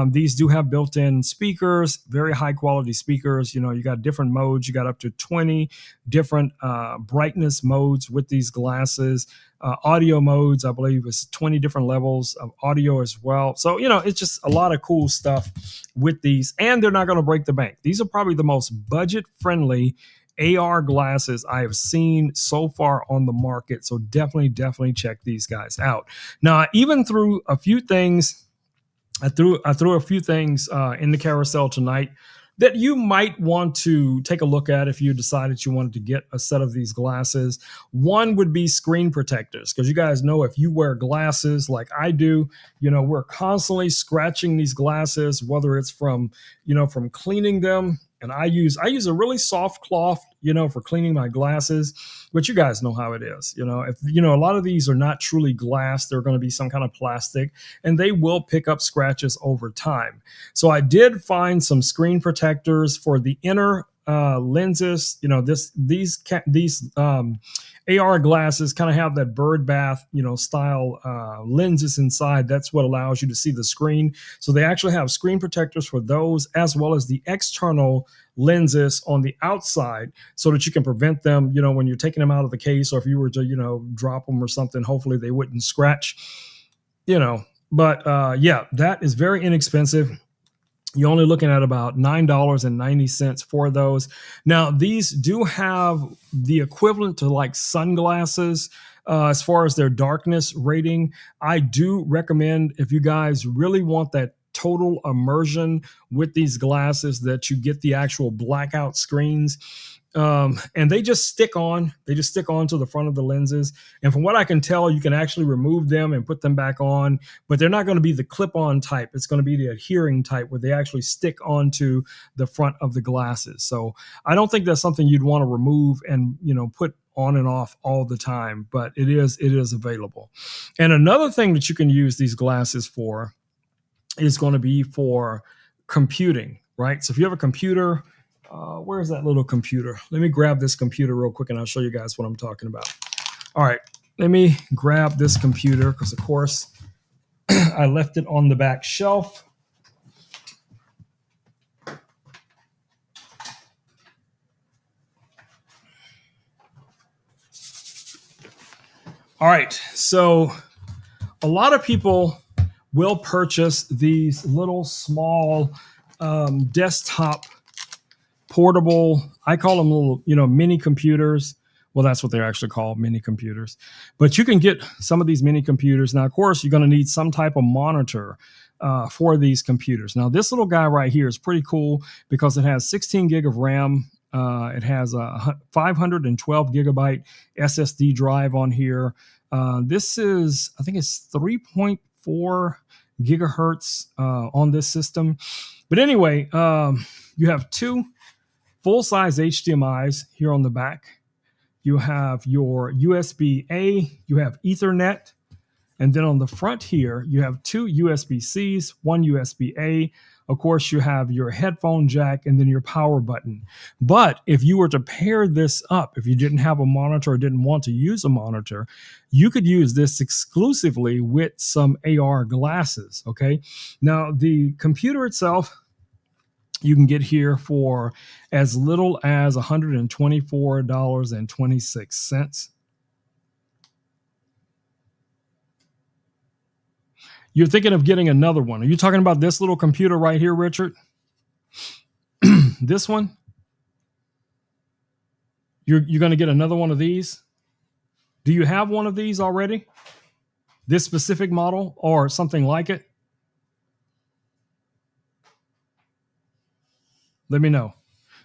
These do have built-in speakers, very high quality speakers. You know, you got different modes. You got up to 20 different brightness modes with these glasses. Audio modes, I believe, is 20 different levels of audio as well. So, you know, it's just a lot of cool stuff with these, and they're not going to break the bank. These are probably the most budget-friendly AR glasses I have seen so far on the market. So definitely check these guys out. Now, I even threw a few things. I threw a few things in the carousel tonight that you might want to take a look at if you decided you wanted to get a set of these glasses. One would be screen protectors, because you guys know if you wear glasses like I do, you know, we're constantly scratching these glasses, whether it's from cleaning them. And I use a really soft cloth, you know, for cleaning my glasses, but you guys know how it is. You know, if you know, a lot of these are not truly glass, they're going to be some kind of plastic, and they will pick up scratches over time. So I did find some screen protectors for the inner lenses. You know, these AR glasses kind of have that bird bath, you know, style lenses inside. That's what allows you to see the screen. So they actually have screen protectors for those, as well as the external lenses on the outside, so that you can prevent them, you know, when you're taking them out of the case, or if you were to, you know, drop them or something, hopefully they wouldn't scratch, you know. But yeah, that is very inexpensive. You're only looking at about $9.90 for those. Now, these do have the equivalent to like sunglasses as far as their darkness rating. I do recommend, if you guys really want that total immersion with these glasses, that you get the actual blackout screens. And they just stick on to the front of the lenses. And from what I can tell, you can actually remove them and put them back on, but they're not going to be the clip-on type. It's going to be the adhering type, where they actually stick onto the front of the glasses. So I don't think that's something you'd want to remove and, you know, put on and off all the time, but it is available. And another thing that you can use these glasses for is going to be for computing, right? So if you have a computer, where's that little computer? Let me grab this computer real quick and I'll show you guys what I'm talking about. All right, let me grab this computer, because of course I left it on the back shelf. All right, so a lot of people will purchase these little small desktop portable, I call them little, you know, mini computers. Well, that's what they're actually called, mini computers. But you can get some of these mini computers. Now, of course, you're going to need some type of monitor for these computers. Now, this little guy right here is pretty cool, because it has 16 gig of RAM. It has a 512 gigabyte SSD drive on here. This is, I think it's 3.4 gigahertz on this system. But anyway, you have two full-size HDMIs here on the back. You have your USB-A, you have Ethernet, and then on the front here, you have two USB-Cs, one USB-A. Of course, you have your headphone jack and then your power button. But if you were to pair this up, if you didn't have a monitor or didn't want to use a monitor, you could use this exclusively with some AR glasses, okay? Now, the computer itself, you can get here for as little as $124.26. You're thinking of getting another one. Are you talking about this little computer right here, Richard? This one? You're going to get another one of these? Do you have one of these already? This specific model or something like it? Let me know.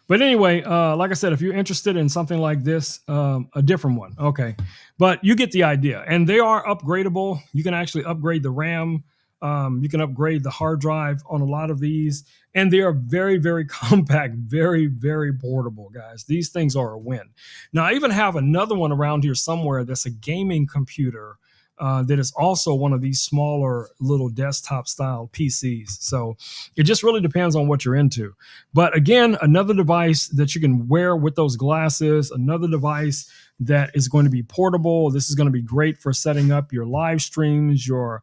But anyway, like I said, if you're interested in something like this, a different one, okay. But you get the idea. And they are upgradable. You can actually upgrade the RAM. You can upgrade the hard drive on a lot of these. And they are very, very compact, very, very portable, guys. These things are a win. Now, I even have another one around here somewhere that's a gaming computer. that is also one of these smaller little desktop style PCs. So it just really depends on what you're into. But again, another device that you can wear with those glasses, another device that is going to be portable. This is going to be great for setting up your live streams, your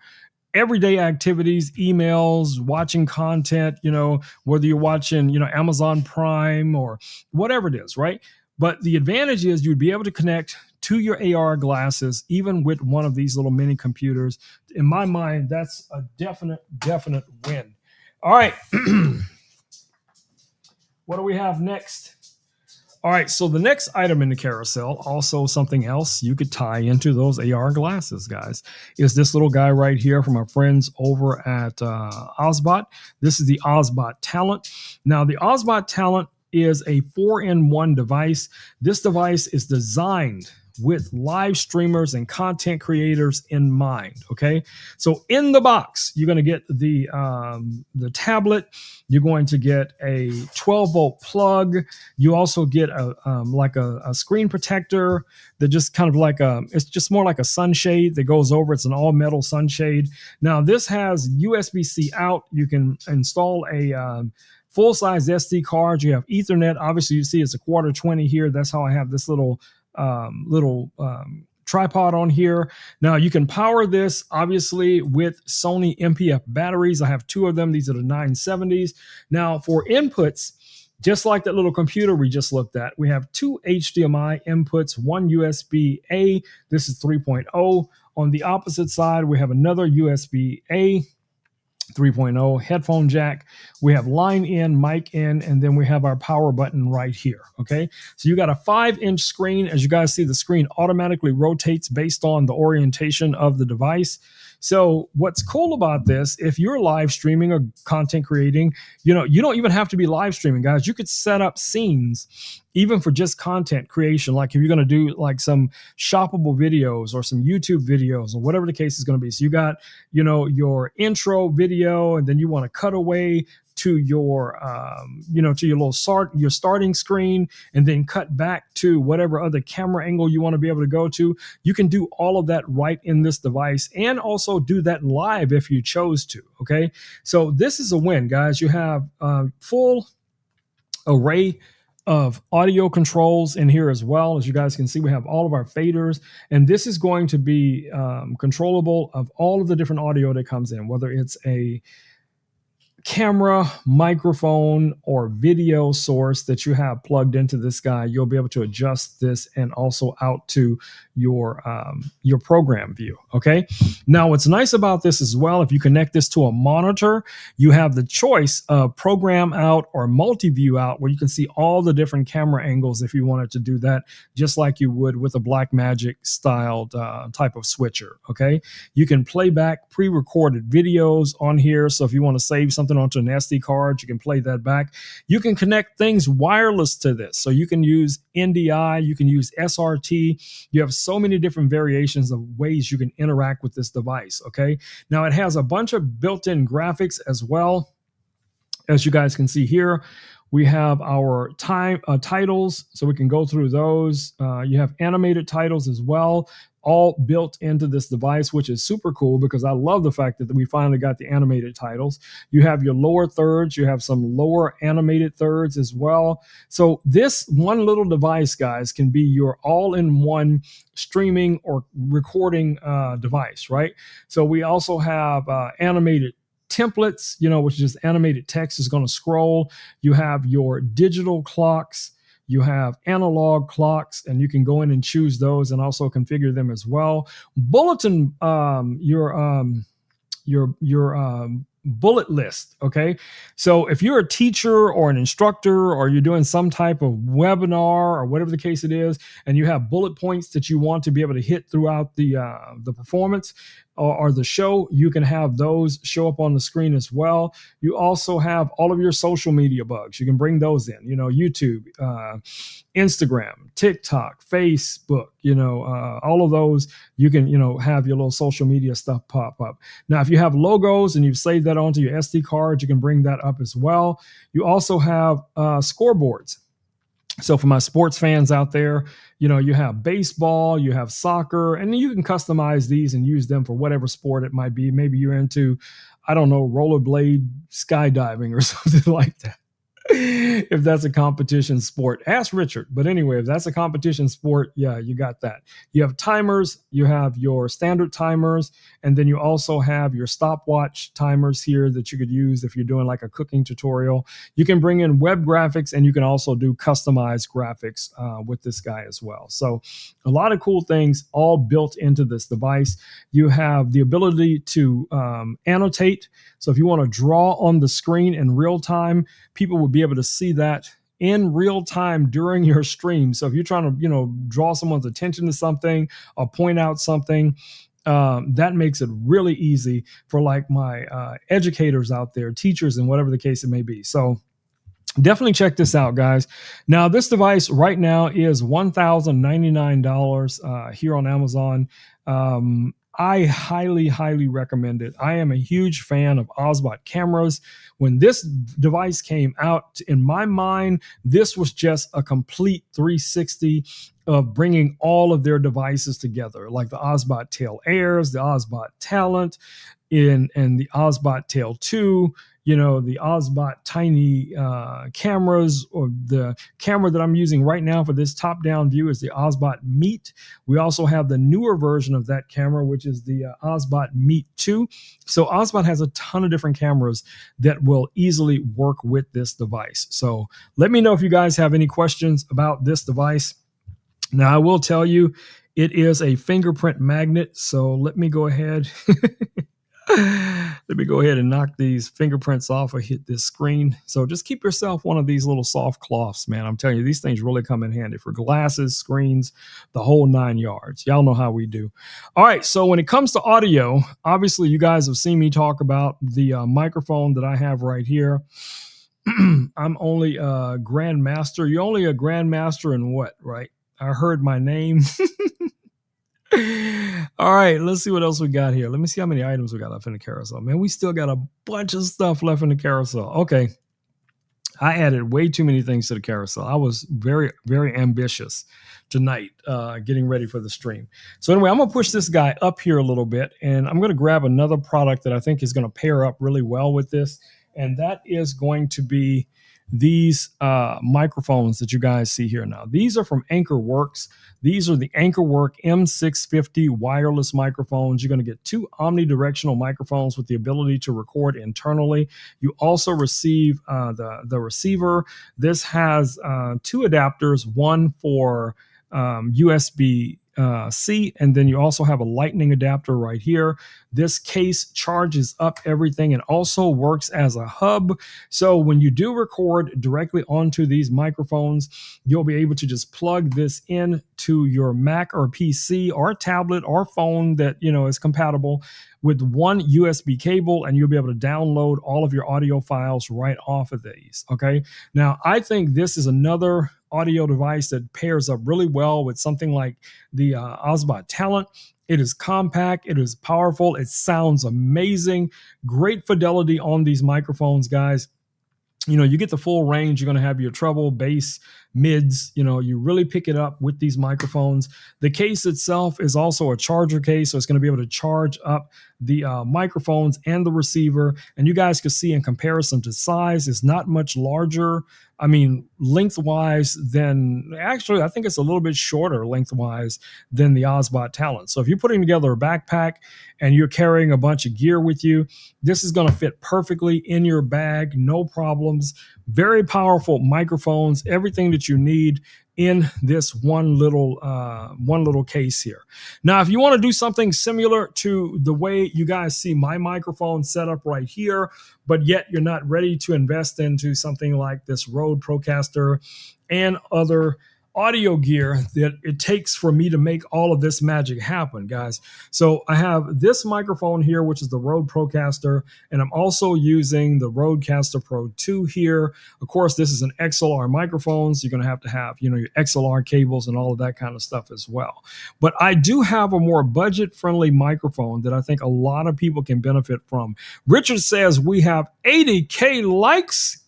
everyday activities, emails, watching content, whether you're watching, Amazon Prime or whatever it is, right? But the advantage is you'd be able to connect to your AR glasses, even with one of these little mini computers. In my mind, that's a definite win. All right. What do we have next? All right, so the next item in the carousel, also something else you could tie into those AR glasses, guys, is this little guy right here from our friends over at Ozbot. This is the Ozbot Talent. Now, the Ozbot Talent is a 4-in-1 device. This device is designed with live streamers and content creators in mind. Okay, so in the box, you're going to get the tablet. You're going to get a 12-volt plug. You also get a screen protector that just kind of it's just more like a sunshade that goes over. It's an all metal sunshade. Now this has USB-C out. You can install a full-size SD card. You have Ethernet. Obviously, you see it's a quarter 20 here. That's how I have this little tripod on here. Now you can power this obviously with Sony MPF batteries. I have 2 of them. These are the 970s. Now for inputs, just like that little computer we just looked at, we have 2 HDMI inputs, 1 USB-A. This is 3.0. On the opposite side, we have another USB-A 3.0 headphone jack. We have line in, mic in, and then we have our power button right here. Okay, so you got a 5-inch screen. As you guys see, the screen automatically rotates based on the orientation of the device. So what's cool about this, if you're live streaming or content creating, you don't even have to be live streaming, guys. You could set up scenes even for just content creation. Like if you're going to do like some shoppable videos or some YouTube videos or whatever the case is going to be. So you got, your intro video, and then you want to cut away to your, to your your starting screen, and then cut back to whatever other camera angle you want to be able to go to. You can do all of that right in this device, and also do that live if you chose to. Okay, so this is a win, guys. You have full array of audio controls in here as well. As you guys can see, we have all of our faders, and this is going to be controllable of all of the different audio that comes in, whether it's a camera, microphone, or video source that you have plugged into this guy. You'll be able to adjust this and also out to your program view. Okay, now what's nice about this as well, if you connect this to a monitor, you have the choice of program out or multi-view out, where you can see all the different camera angles if you wanted to do that, just like you would with a Blackmagic styled type of switcher. Okay, you can play back pre-recorded videos on here, so if you want to save something onto an SD card, you can play that back. You can connect things wireless to this, so you can use NDI, you can use SRT. You have so many different variations of ways you can interact with this device. Okay, now it has a bunch of built-in graphics as well. As you guys can see here, we have our titles, so we can go through those. You have animated titles as well, all built into this device, which is super cool because I love the fact that we finally got the animated titles. You have your lower thirds, you have some lower animated thirds as well. So this one little device, guys, can be your all-in-one streaming or recording device, right? So we also have animated templates, which is just animated text is going to scroll. You have your digital clocks. You have analog clocks, and you can go in and choose those and also configure them as well. Bulletin, your bullet list. Okay, so if you're a teacher or an instructor, or you're doing some type of webinar or whatever the case it is, and you have bullet points that you want to be able to hit throughout the performance or the show, you can have those show up on the screen as well. You also have all of your social media bugs. You can bring those in, YouTube, Instagram, TikTok, Facebook, all of those. You can, have your little social media stuff pop up. Now, if you have logos and you've saved that onto your SD card, you can bring that up as well. You also have scoreboards. So for my sports fans out there, you have baseball, you have soccer, and you can customize these and use them for whatever sport it might be. Maybe you're into, I don't know, rollerblade skydiving or something like that. If that's a competition sport, ask Richard. But anyway, if that's a competition sport, yeah, you got that. You have timers, you have your standard timers, and then you also have your stopwatch timers here that you could use if you're doing like a cooking tutorial. You can bring in web graphics, and you can also do customized graphics with this guy as well. So a lot of cool things all built into this device. You have the ability to annotate. So if you want to draw on the screen in real time, people will be able to see that in real time during your stream. So if you're trying to, draw someone's attention to something or point out something, that makes it really easy for like my educators out there, teachers, and whatever the case it may be. So definitely check this out, guys. Now, this device right now is $1,099 here on Amazon. I highly, highly recommend it. I am a huge fan of Osbot cameras. When this device came out, in my mind, this was just a complete 360 of bringing all of their devices together, like the Osbot Tail Airs, the Osbot Talent, and the Osbot Tail 2, the Osbot tiny cameras, or the camera that I'm using right now for this top-down view is the Osbot Meet. We also have the newer version of that camera, which is the Osbot Meet 2. So Osbot has a ton of different cameras that will easily work with this device. So let me know if you guys have any questions about this device. Now, I will tell you, it is a fingerprint magnet. So let me go ahead. Let me go ahead and knock these fingerprints off or hit this screen. So just keep yourself one of these little soft cloths, man. I'm telling you, these things really come in handy for glasses, screens, the whole 9 yards. Y'all know how we do. All right, so when it comes to audio, obviously you guys have seen me talk about the microphone that I have right here. I'm only a grandmaster. You're only a grandmaster in what, right? I heard my name. All right, let's see what else we got here. Let me see how many items we got left in the carousel. Man, we still got a bunch of stuff left in the carousel. Okay. I added way too many things to the carousel. I was very, very ambitious tonight, getting ready for the stream. So anyway, I'm going to push this guy up here a little bit, and I'm going to grab another product that I think is going to pair up really well with this, and that is going to be these microphones that you guys see here now. These are from AnchorWorks. These are the AnchorWork M650 wireless microphones. You're going to get 2 omnidirectional microphones with the ability to record internally. You also receive the receiver. This has 2 adapters, one for USB C, and then you also have a lightning adapter right here. This case charges up everything and also works as a hub. So when you do record directly onto these microphones, you'll be able to just plug this in to your Mac or PC or tablet or phone that is compatible with one USB cable, and you'll be able to download all of your audio files right off of these. Okay. Now, I think this is another audio device that pairs up really well with something like the Osbot Talent. It is compact, it is powerful, it sounds amazing, great fidelity on these microphones, guys. You get the full range. You're going to have your treble, bass, mids. You really pick it up with these microphones. The case itself is also a charger case, so it's going to be able to charge up the microphones and the receiver. And you guys can see in comparison to size, it's not much larger. I mean, lengthwise than, actually, I think it's a little bit shorter lengthwise than the Osbot Talent. So if you're putting together a backpack and you're carrying a bunch of gear with you, this is going to fit perfectly in your bag, no problems. Very powerful microphones, everything that you need in this one little case here. Now, if you want to do something similar to the way you guys see my microphone set up right here, but yet you're not ready to invest into something like this Rode Procaster and other audio gear that it takes for me to make all of this magic happen, guys. So I have this microphone here, which is the Rode Procaster, and I'm also using the Rodecaster Pro 2 here. Of course, this is an XLR microphone, so you're going to have your XLR cables and all of that kind of stuff as well. But I do have a more budget-friendly microphone that I think a lot of people can benefit from. Richard says we have 80K likes.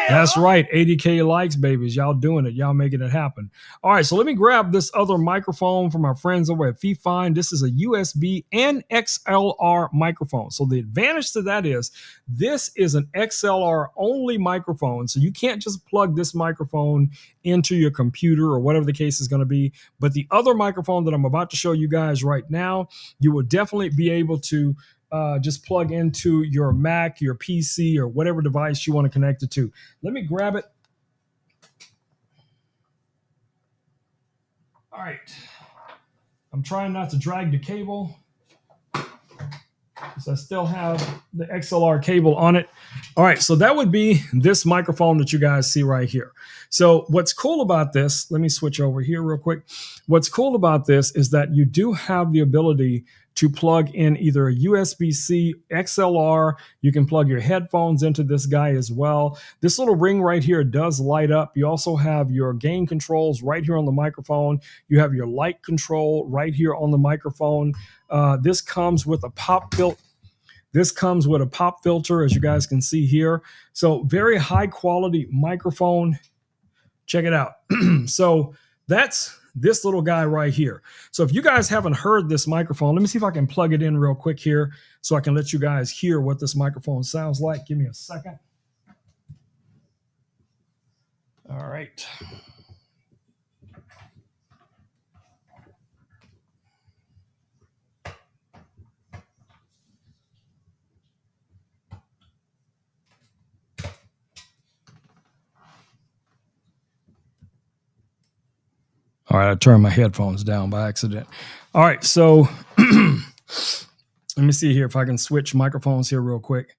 That's right. 80K likes, babies. Y'all doing it. Y'all making it happen. All right. So let me grab this other microphone from our friends over at FeeFind. This is a USB and XLR microphone. So the advantage to that is this is an XLR only microphone. So you can't just plug this microphone into your computer or whatever the case is going to be. But the other microphone that I'm about to show you guys right now, you will definitely be able to just plug into your Mac, your PC, or whatever device you want to connect it to. Let me grab it. All right. I'm trying not to drag the cable because I still have the XLR cable on it. All right, so that would be this microphone that you guys see right here. So what's cool about this, let me switch over here real quick. What's cool about this is that you do have the ability to plug in either a USB-C, XLR. You can plug your headphones into this guy as well. This little ring right here does light up. You also have your gain controls right here on the microphone. You have your light control right here on the microphone. This comes with a pop filter. This comes with a pop filter, as you guys can see here. So very high quality microphone. Check it out. So that's this little guy right here. So if you guys haven't heard this microphone, let me see if I can plug it in real quick here so I can let you guys hear what this microphone sounds like. Give me a second. All right. All right, I turned my headphones down by accident. All right, so let me see here if I can switch microphones here real quick.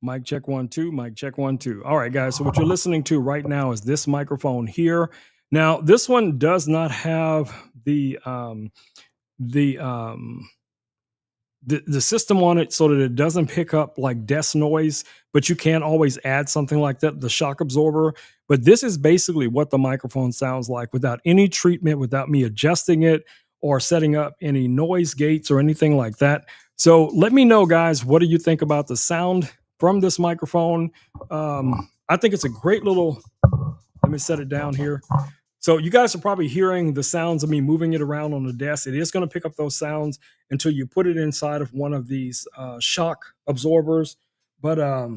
Mic check 1 2, mic check 1 2. All right, guys, so what you're listening to right now is this microphone here. Now, this one does not have the system on it so that it doesn't pick up like desk noise, but you can always add something like that, the shock absorber. But this is basically what the microphone sounds like without any treatment, without me adjusting it or setting up any noise gates or anything like that. So let me know, guys, what do you think about the sound from this microphone? I think it's a great little, let me set it down here. So you guys are probably hearing the sounds of me moving it around on the desk. It is going to pick up those sounds until you put it inside of one of these shock absorbers. But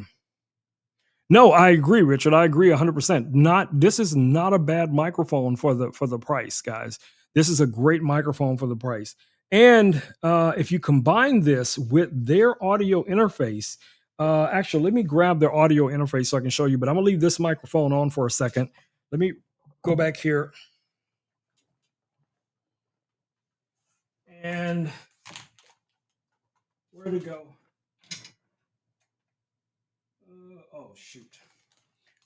no, I agree, Richard. I agree 100%. This is not a bad microphone for the price, guys. This is a great microphone for the price. And if you combine this with their audio interface, actually, let me grab their audio interface so I can show you. But I'm gonna leave this microphone on for a second. Let me go back here. And where'd it go? Oh, shoot.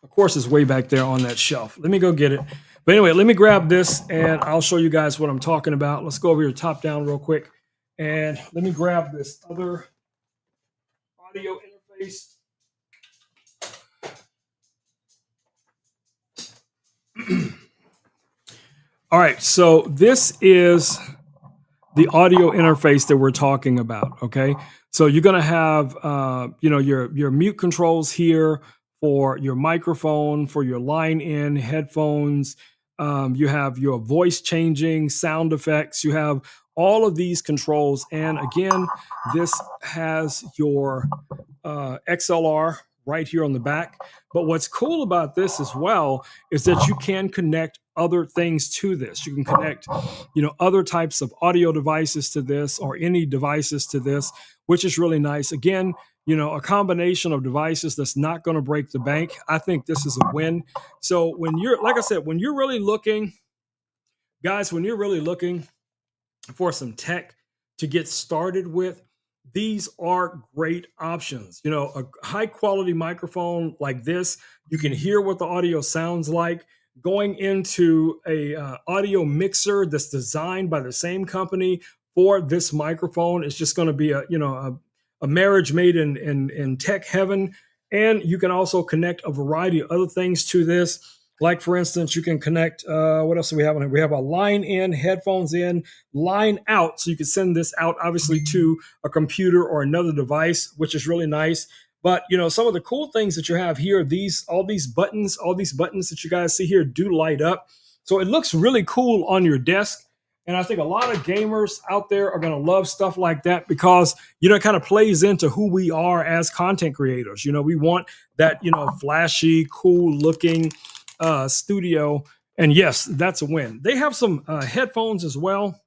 Of course, it's way back there on that shelf. Let me go get it. But anyway, let me grab this and I'll show you guys what I'm talking about. Let's go over here top down real quick. And let me grab this other audio interface. All right, so this is the audio interface that we're talking about. Okay, so you're going to have your mute controls here for your microphone, for your line in headphones. You have your voice changing, sound effects. You have all of these controls, and again, this has your XLR right here on the back. But what's cool about this as well is that you can connect other things to this. You can connect, other types of audio devices to this or any devices to this, which is really nice. Again, a combination of devices that's not going to break the bank. I think this is a win. So when you're, like I said, when you're really looking, guys, when you're really looking for some tech to get started with, these are great options. A high quality microphone like this, you can hear what the audio sounds like. Going into a audio mixer that's designed by the same company for this microphone, it's just going to be a marriage made in tech heaven. And you can also connect a variety of other things to this. Like, for instance, you can connect, what else do we have on it? We have a line in, headphones in, line out. So you can send this out, obviously, to a computer or another device, which is really nice. But some of the cool things that you have here, all these buttons that you guys see here do light up. So it looks really cool on your desk. And I think a lot of gamers out there are going to love stuff like that because, it kind of plays into who we are as content creators. We want that, flashy, cool looking studio. And yes, that's a win. They have some headphones as well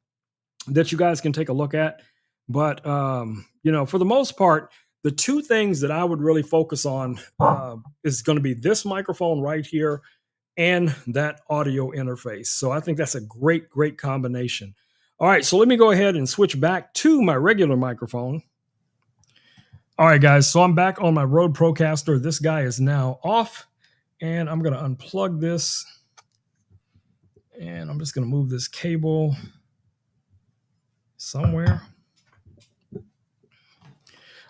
that you guys can take a look at. But, for the most part, the two things that I would really focus on is going to be this microphone right here and that audio interface. So I think that's a great, great combination. All right, so let me go ahead and switch back to my regular microphone. All right, guys, so I'm back on my Rode Procaster. This guy is now off, and I'm going to unplug this, and I'm just going to move this cable somewhere.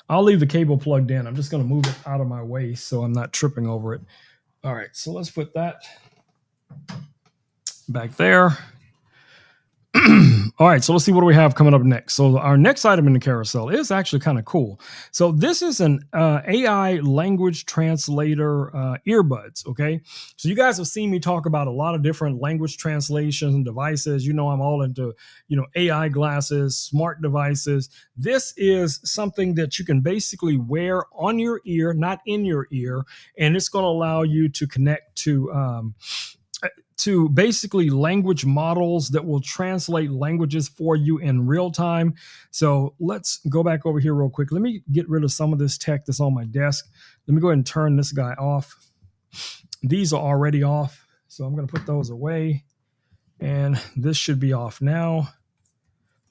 I'll leave the cable plugged in. I'm just going to move it out of my way so I'm not tripping over it. All right, so let's put that back there. All right, so let's see what we have coming up next. So our next item in the carousel is actually kind of cool. So this is an AI language translator earbuds, okay? So you guys have seen me talk about a lot of different language translation devices. I'm all into, AI glasses, smart devices. This is something that you can basically wear on your ear, not in your ear, and it's going to allow you to connect to basically language models that will translate languages for you in real time. So let's go back over here real quick. Let me get rid of some of this tech that's on my desk. Let me go ahead and turn this guy off. These are already off, so I'm going to put those away. And this should be off now.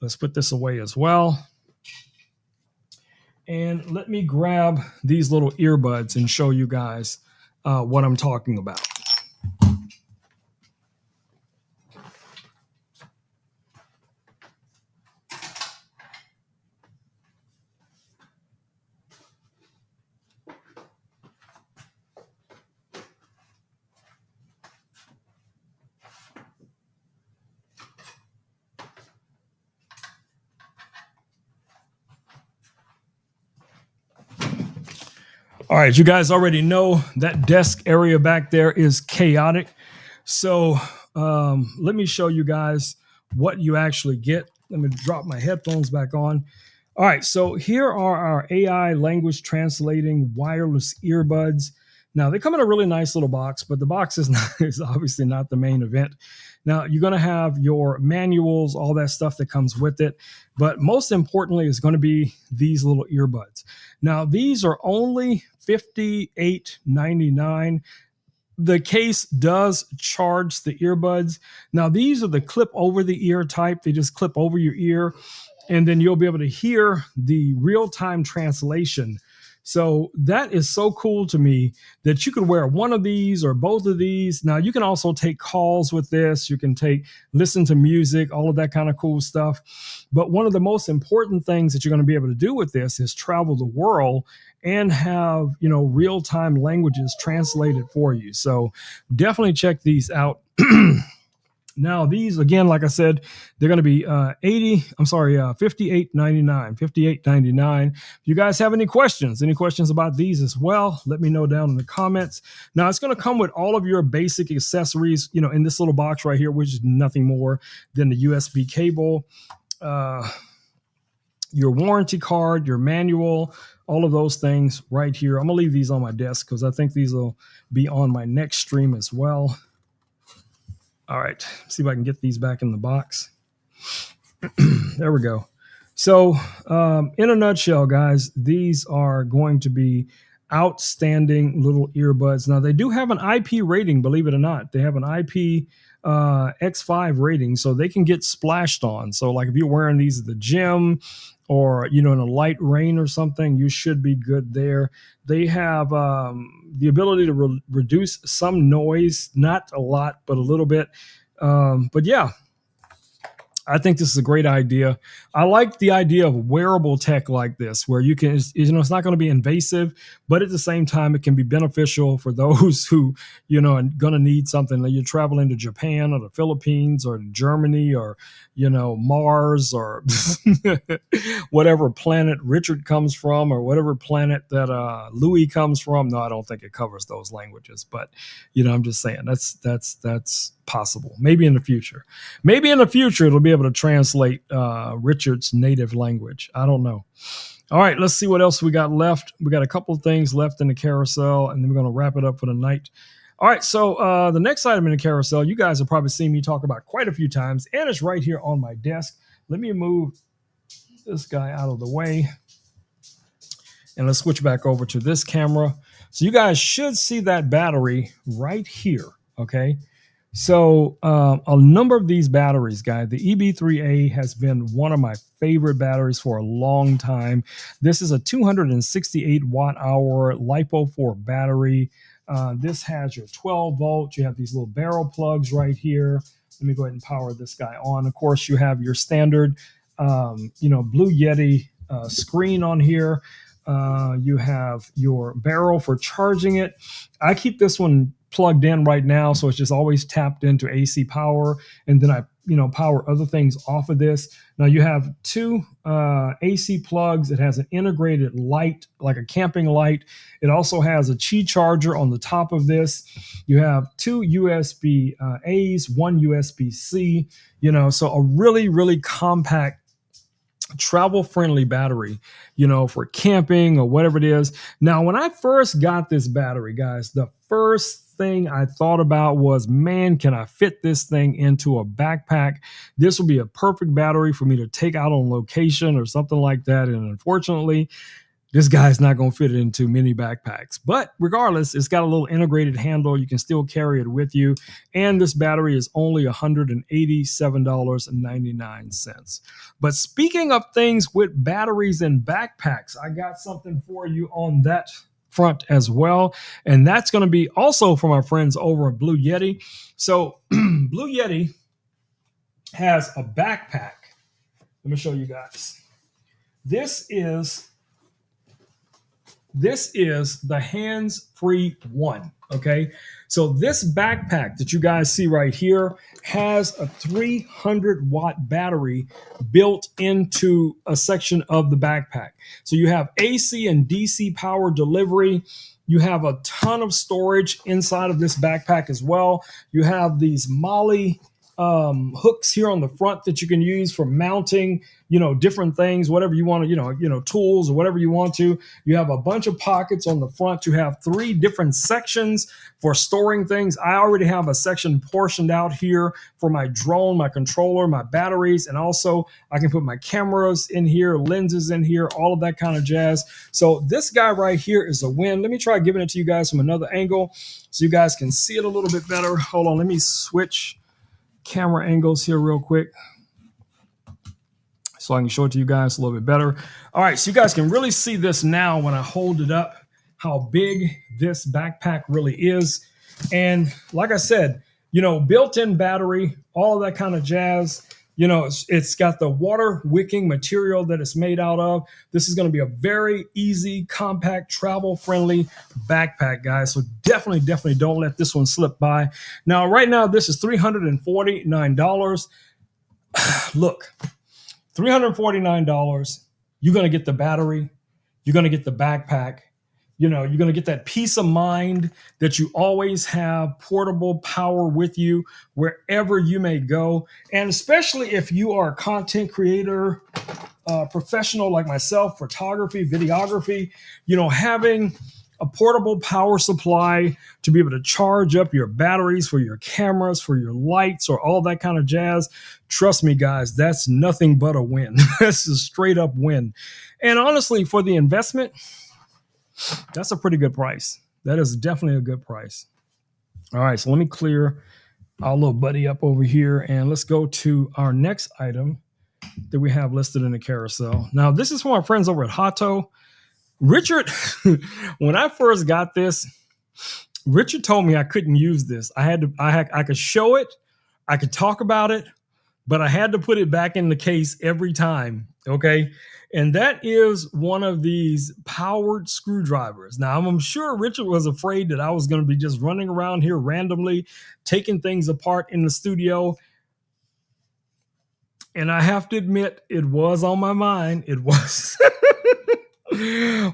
Let's put this away as well. And let me grab these little earbuds and show you guys what I'm talking about. All right, you guys already know that desk area back there is chaotic. So let me show you guys what you actually get. Let me drop my headphones back on. All right, so here are our AI language translating wireless earbuds. Now, they come in a really nice little box, but the box is obviously not the main event. Now, you're going to have your manuals, all that stuff that comes with it. But most importantly is going to be these little earbuds. Now, these are only $58.99. The case does charge the earbuds. Now, these are the clip over the ear type. They just clip over your ear, and then you'll be able to hear the real-time translation. So that is so cool to me that you could wear one of these or both of these. Now, you can also take calls with this. You can listen to music, all of that kind of cool stuff. But one of the most important things that you're going to be able to do with this is travel the world and have, real-time languages translated for you. So definitely check these out. Now, these, again, like I said, they're going to be $58.99. $58.99. If you guys have any questions about these as well, let me know down in the comments. Now, it's going to come with all of your basic accessories, in this little box right here, which is nothing more than the USB cable, your warranty card, your manual, all of those things right here. I'm going to leave these on my desk because I think these will be on my next stream as well. All right, see if I can get these back in the box. There we go. So in a nutshell, guys, these are going to be outstanding little earbuds. Now, they do have an IP rating, believe it or not. They have an IP X5 rating, so they can get splashed on. So like if you're wearing these at the gym or, in a light rain or something, you should be good there. They have the ability to reduce some noise, not a lot, but a little bit. But yeah, I think this is a great idea. I like the idea of wearable tech like this, where you can, it's not going to be invasive, but at the same time, it can be beneficial for those who, are going to need something. Like you're traveling to Japan or the Philippines or Germany or, Mars or whatever planet Richard comes from or whatever planet that Louis comes from. No, I don't think it covers those languages, but, I'm just saying that's possible. Maybe in the future. Maybe in the future, it'll be able to translate Richard's native language. I don't know. All right, let's see what else we got left. We got a couple of things left in the carousel, and then we're going to wrap it up for the night. All right, so the next item in the carousel, you guys have probably seen me talk about quite a few times, and it's right here on my desk. Let me move this guy out of the way, and let's switch back over to this camera. So you guys should see that battery right here, okay? So a number of these batteries, guys, the EB3A has been one of my favorite batteries for a long time. This is a 268 watt hour LiPo 4 battery. This has your 12 volt. You have these little barrel plugs right here. Let me go ahead and power this guy on. Of course, you have your standard, Blue Yeti screen on here. You have your barrel for charging it. I keep this one plugged in right now, so it's just always tapped into AC power, and then I power other things off of this. Now you have two AC plugs. It has an integrated light, like a camping light. It also has a Qi charger on the top of this. You have two USB A's, one USB C, so a really, really compact, travel-friendly battery, for camping or whatever it is. Now, when I first got this battery, guys, the first thing I thought about was, man, can I fit this thing into a backpack? This will be a perfect battery for me to take out on location or something like that. And unfortunately, this guy's not going to fit it into many backpacks. But regardless, it's got a little integrated handle. You can still carry it with you. And this battery is only $187.99. But speaking of things with batteries and backpacks, I got something for you on that front as well. And that's going to be also from our friends over at Blue Yeti. So Blue Yeti has a backpack. Let me show you guys. This is the hands-free one, okay? So this backpack that you guys see right here has a 300 watt battery built into a section of the backpack. So you have AC and DC power delivery. You have a ton of storage inside of this backpack as well. You have these Molly hooks here on the front that you can use for mounting, different things, whatever you want to, tools or whatever you want to. You have a bunch of pockets on the front. You have 3 different sections for storing things. I already have a section portioned out here for my drone, my controller, my batteries, and also I can put my cameras in here, lenses in here, all of that kind of jazz. So this guy right here is a win. Let me try giving it to you guys from another angle so you guys can see it a little bit better. Hold on, let me switch camera angles here real quick so I can show it to you guys a little bit better. All right, so you guys can really see this now when I hold it up, how big this backpack really is. And like I said, built-in battery, all of that kind of jazz. It's got the water wicking material that it's made out of. This is going to be a very easy, compact, travel-friendly backpack, guys. So definitely don't let this one slip by. Now, right now, this is $349. Look, $349. You're going to get the battery. You're going to get the backpack. You're going to get that peace of mind that you always have portable power with you wherever you may go. And especially if you are a content creator, professional like myself, photography, videography, having a portable power supply to be able to charge up your batteries for your cameras, for your lights, or all that kind of jazz. Trust me, guys, that's nothing but a win. That's a straight up win. And honestly, for the investment, that's a pretty good price. That is definitely a good price. All right, so let me clear our little buddy up over here, and let's go to our next item that we have listed in the carousel. Now, this is from our friends over at Hato. Richard, when I first got this, Richard told me I couldn't use this. I could show it, I could talk about it, but I had to put it back in the case every time. Okay. And that is one of these powered screwdrivers. Now, I'm sure Richard was afraid that I was going to be just running around here randomly, taking things apart in the studio. And I have to admit, it was on my mind. It was.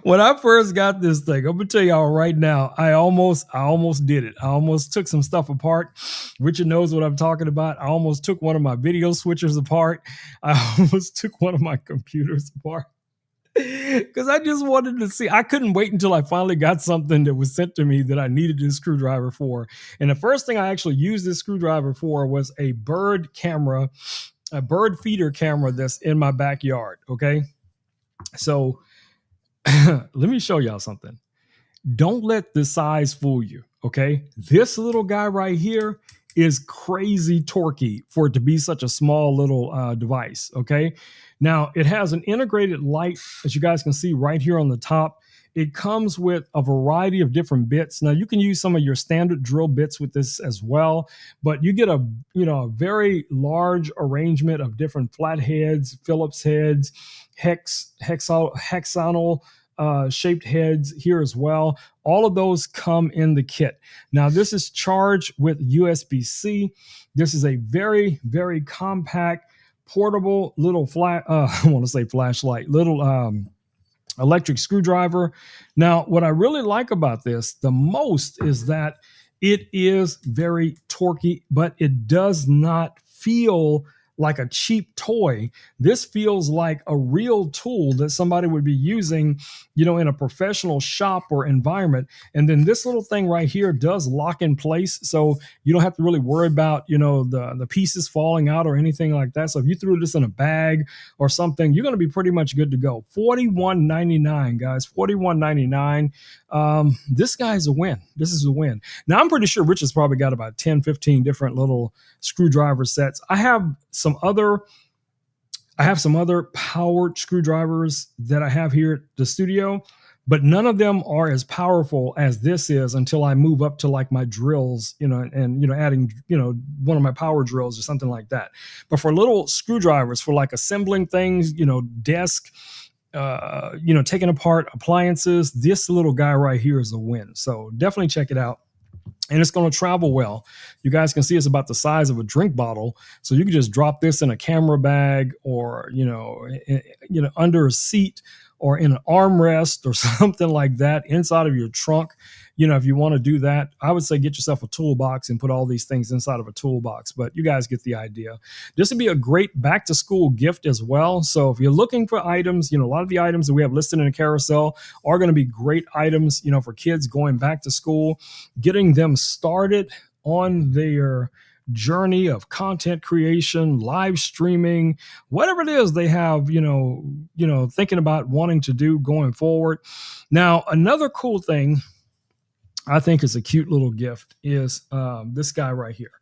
When I first got this thing, I'm gonna tell y'all right now, I almost did it. I almost took some stuff apart. Richard knows what I'm talking about. I almost took one of my video switchers apart. I almost took one of my computers apart because I just wanted to see. I couldn't wait until I finally got something that was sent to me that I needed this screwdriver for. And the first thing I actually used this screwdriver for was a bird camera, a bird feeder camera that's in my backyard. Okay, so let me show y'all something. Don't let the size fool you. Okay. This little guy right here is crazy torquey for it to be such a small little device. Okay. Now it has an integrated light, as you guys can see right here on the top. It comes with a variety of different bits. Now you can use some of your standard drill bits with this as well, but you get a very large arrangement of different flatheads, Phillips heads, hexagonal shaped heads here as well. All of those come in the kit. Now this is charged with USB-C. This is a very, very compact, portable little I want to say flashlight, little electric screwdriver. Now, what I really like about this the most is that it is very torquey, but it does not feel like a cheap toy. This feels like a real tool that somebody would be using, in a professional shop or environment. And then this little thing right here does lock in place. So you don't have to really worry about, the pieces falling out or anything like that. So if you threw this in a bag or something, you're going to be pretty much good to go. $41.99, guys, $41.99. This guy's a win. This is a win. Now, I'm pretty sure Rich has probably got about 10, 15 different little screwdriver sets. I have some other powered screwdrivers that I have here at the studio, but none of them are as powerful as this is until I move up to like my drills, and adding, one of my power drills or something like that. But for little screwdrivers, for like assembling things, desk, taking apart appliances, this little guy right here is a win. So definitely check it out. And it's going to travel well. You guys can see it's about the size of a drink bottle. So you can just drop this in a camera bag or, under a seat or in an armrest or something like that inside of your trunk. If you want to do that, I would say get yourself a toolbox and put all these things inside of a toolbox. But you guys get the idea. This would be a great back to school gift as well. So if you're looking for items, a lot of the items that we have listed in the carousel are going to be great items, for kids going back to school, getting them started on their journey of content creation, live streaming, whatever it is they have, thinking about wanting to do going forward. Now, another cool thing I think is a cute little gift is this guy right here.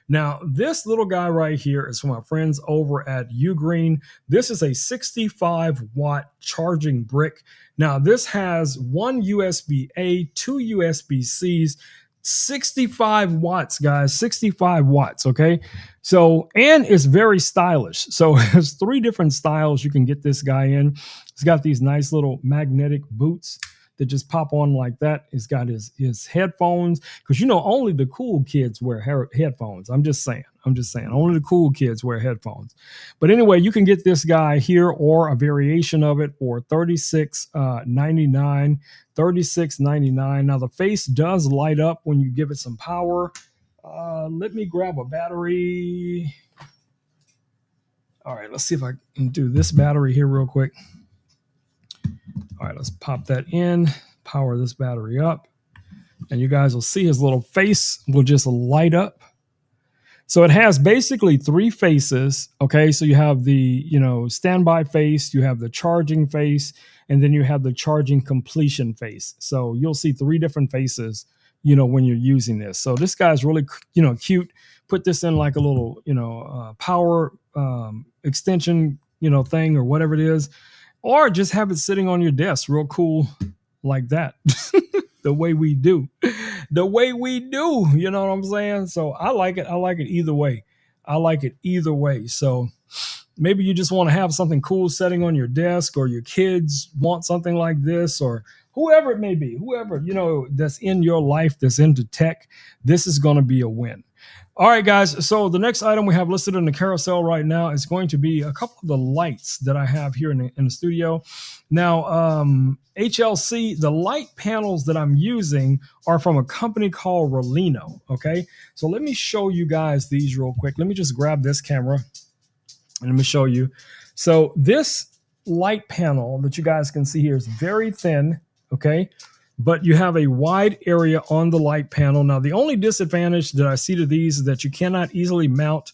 Now, this little guy right here is from our friends over at Ugreen. This is a 65-watt charging brick. Now, this has one USB-A, two USB-Cs, 65 watts, guys, 65 watts. Okay. So, and it's very stylish. So there's 3 different styles you can get this guy in. It's got these nice little magnetic boots that just pop on like that. He's got his headphones, because only the cool kids wear headphones. I'm just saying only the cool kids wear headphones. But anyway, you can get this guy here or a variation of it for $36.99. Now the face does light up when you give it some power. Let me grab a battery. All right, let's see if I can do this battery here real quick. All right, let's pop that in, power this battery up, and you guys will see his little face will just light up. So it has basically 3 faces, okay? So you have the, standby face, you have the charging face, and then you have the charging completion face. So you'll see 3 different faces, when you're using this. So this guy's really, cute. Put this in like a little, power extension, thing or whatever it is. Or just have it sitting on your desk real cool like that. the way we do, you know what I'm saying? So I like it either way. I like it either way. So maybe you just want to have something cool setting on your desk, or your kids want something like this, or whoever it may be, whoever, that's in your life that's into tech, this is going to be a win. All right, guys. So the next item we have listed in the carousel right now is going to be a couple of the lights that I have here in the studio. Now, HLC, the light panels that I'm using are from a company called Rolino. Okay. So let me show you guys these real quick. Let me just grab this camera and let me show you. So this light panel that you guys can see here is very thin. Okay. But you have a wide area on the light panel. Now, the only disadvantage that I see to these is that you cannot easily mount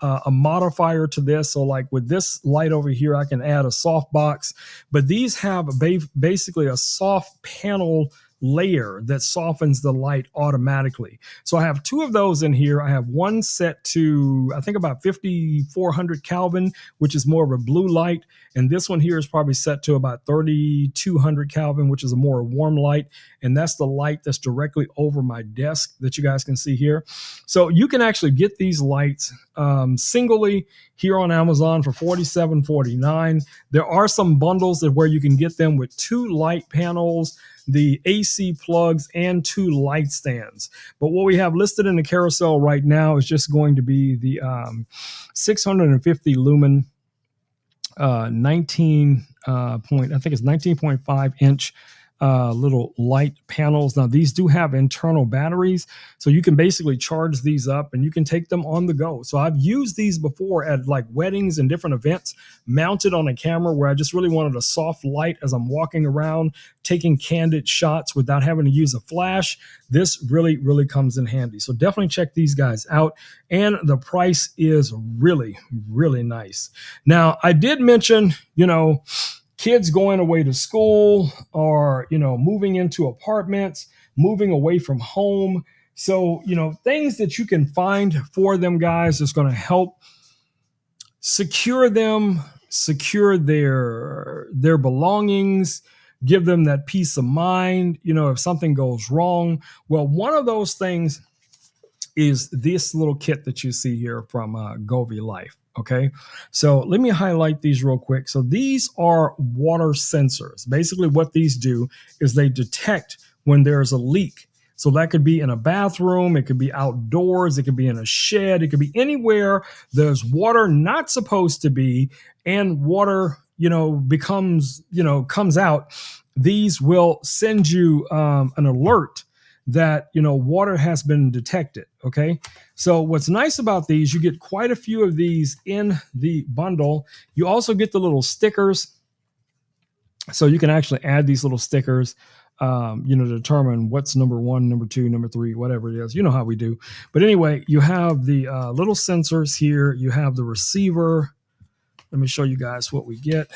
a modifier to this. So like with this light over here, I can add a soft box, but these have basically a soft panel layer that softens the light automatically. So I have two of those in here. I have one set to, I think, about 5,400 Kelvin, which is more of a blue light. And this one here is probably set to about 3,200 Kelvin, which is a more warm light. And that's the light that's directly over my desk that you guys can see here. So you can actually get these lights singly here on Amazon for $47.49. There are some bundles that where you can get them with two light panels, the AC plugs, and two light stands. But what we have listed in the carousel right now is just going to be the 650 lumen 19 point, I think it's 19.5 inch little light panels. Now these do have internal batteries, so you can basically charge these up and you can take them on the go. So I've used these before at like weddings and different events, mounted on a camera where I just really wanted a soft light as I'm walking around taking candid shots without having to use a flash. This really comes in handy. So definitely check these guys out. And the price is really nice. Now I did mention, kids going away to school, or, moving into apartments, moving away from home. So, things that you can find for them, guys, is going to help secure them, secure their belongings, give them that peace of mind, if something goes wrong. Well, one of those things is this little kit that you see here from Govee Life. Okay, so let me highlight these real quick. So these are water sensors. Basically what these do is they detect when there's a leak. So that could be in a bathroom, it could be outdoors, it could be in a shed, it could be anywhere there's water not supposed to be, and water, comes out. These will send you an alert that, water has been detected. Okay. So what's nice about these, you get quite a few of these in the bundle. You also get the little stickers. So you can actually add these little stickers, to determine what's number one, number two, number three, whatever it is. You know how we do. But anyway, you have the little sensors here. You have the receiver. Let me show you guys what we get.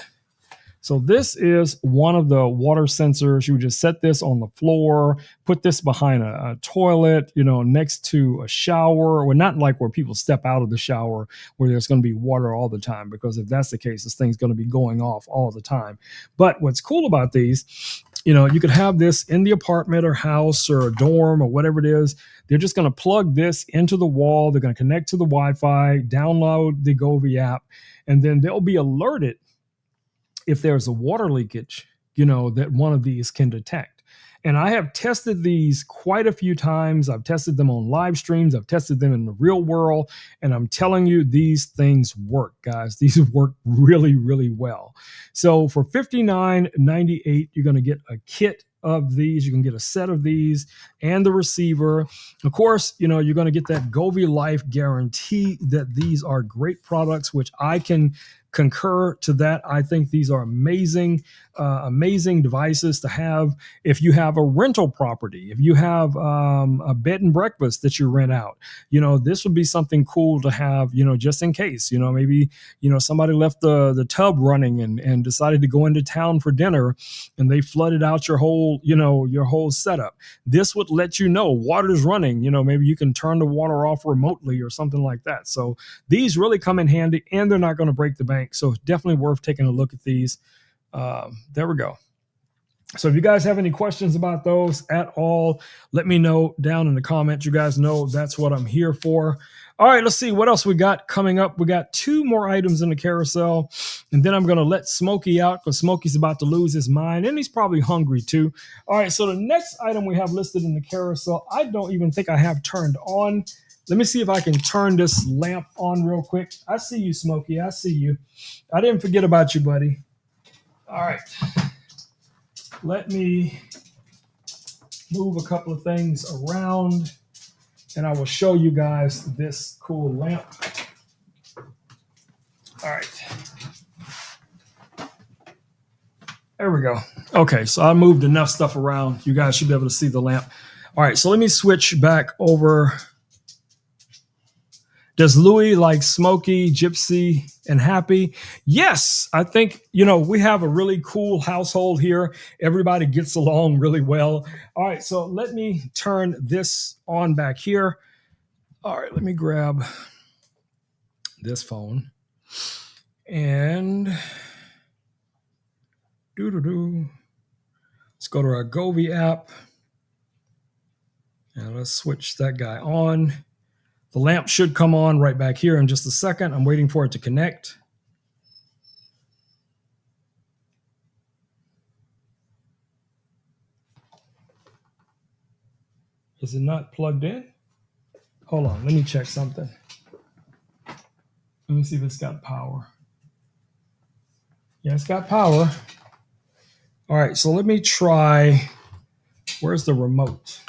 So this is one of the water sensors. You would just set this on the floor, put this behind a toilet, next to a shower. Well, not like where people step out of the shower where there's going to be water all the time, because if that's the case, this thing's going to be going off all the time. But what's cool about these, you could have this in the apartment or house or a dorm or whatever it is. They're just going to plug this into the wall. They're going to connect to the Wi-Fi, download the Govee app, and then they'll be alerted if there's a water leakage, that one of these can detect. And I have tested these quite a few times. I've tested them on live streams. I've tested them in the real world. And I'm telling you, these things work, guys. These work really well. So for $59.98, you're going to get a kit of these. You can get a set of these and the receiver. Of course, you're going to get that Govee Life guarantee that these are great products, which I can concur to that. I think these are amazing devices to have if you have a rental property, if you have a bed and breakfast that you rent out. This would be something cool to have, just in case, maybe, somebody left the tub running and decided to go into town for dinner and they flooded out your whole setup. This would let you know water's running. Maybe you can turn the water off remotely or something like that. So these really come in handy, and they're not going to break the bank. So definitely worth taking a look at these. There we go. So if you guys have any questions about those at all, let me know down in the comments. You guys know that's what I'm here for. All right, let's see what else we got coming up. We got 2 more items in the carousel, and then I'm going to let Smokey out because Smokey's about to lose his mind, and he's probably hungry too. All right, so the next item we have listed in the carousel, I don't even think I have turned on. Let me see if I can turn this lamp on real quick. I see you, Smokey. I see you. I didn't forget about you, buddy. All right. Let me move a couple of things around, and I will show you guys this cool lamp. All right. There we go. Okay, so I moved enough stuff around. You guys should be able to see the lamp. All right, so let me switch back over. Does Louis like Smokey, Gypsy, and Happy? Yes, I think, we have a really cool household here. Everybody gets along really well. All right, so let me turn this on back here. All right, let me grab this phone. And let's go to our Govee app. And let's switch that guy on. The lamp should come on right back here in just a second. I'm waiting for it to connect. Is it not plugged in? Hold on, let me check something. Let me see if it's got power. Yeah, it's got power. All right, so let me try. Where's the remote?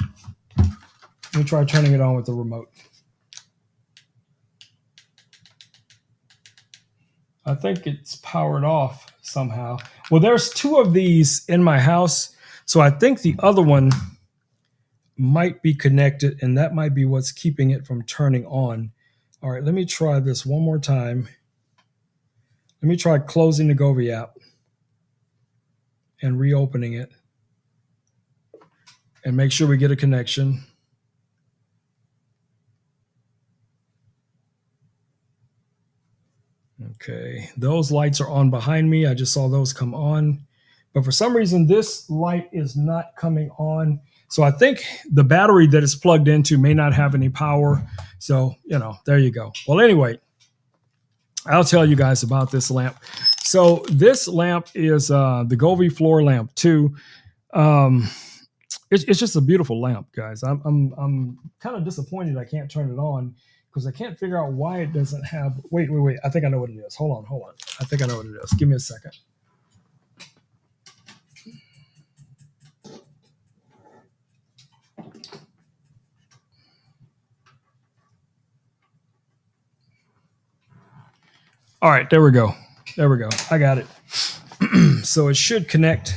Let me try turning it on with the remote. I think it's powered off somehow. Well, there's 2 of these in my house, so I think the other one might be connected, and that might be what's keeping it from turning on. All right, let me try this one more time. Let me try closing the Govee app and reopening it and make sure we get a connection. Okay, those lights are on behind me. I just saw those come on. But for some reason, this light is not coming on. So I think the battery that it's plugged into may not have any power. So, there you go. Well, anyway, I'll tell you guys about this lamp. So this lamp is the Govee floor lamp 2. It's just a beautiful lamp, guys. I'm kind of disappointed I can't turn it on because I can't figure out why it doesn't have. Wait. I think I know what it is. Hold on. I think I know what it is. Give me a second. All right, there we go. I got it. So it should connect.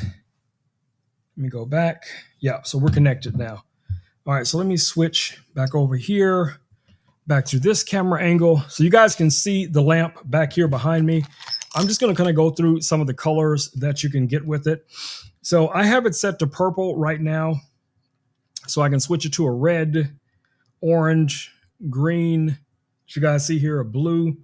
Let me go back. Yeah, so we're connected now. All right, so let me switch back over here, back to this camera angle. So you guys can see the lamp back here behind me. I'm just going to kind of go through some of the colors that you can get with it. So I have it set to purple right now. So I can switch it to a red, orange, green. As you guys see here, a blue.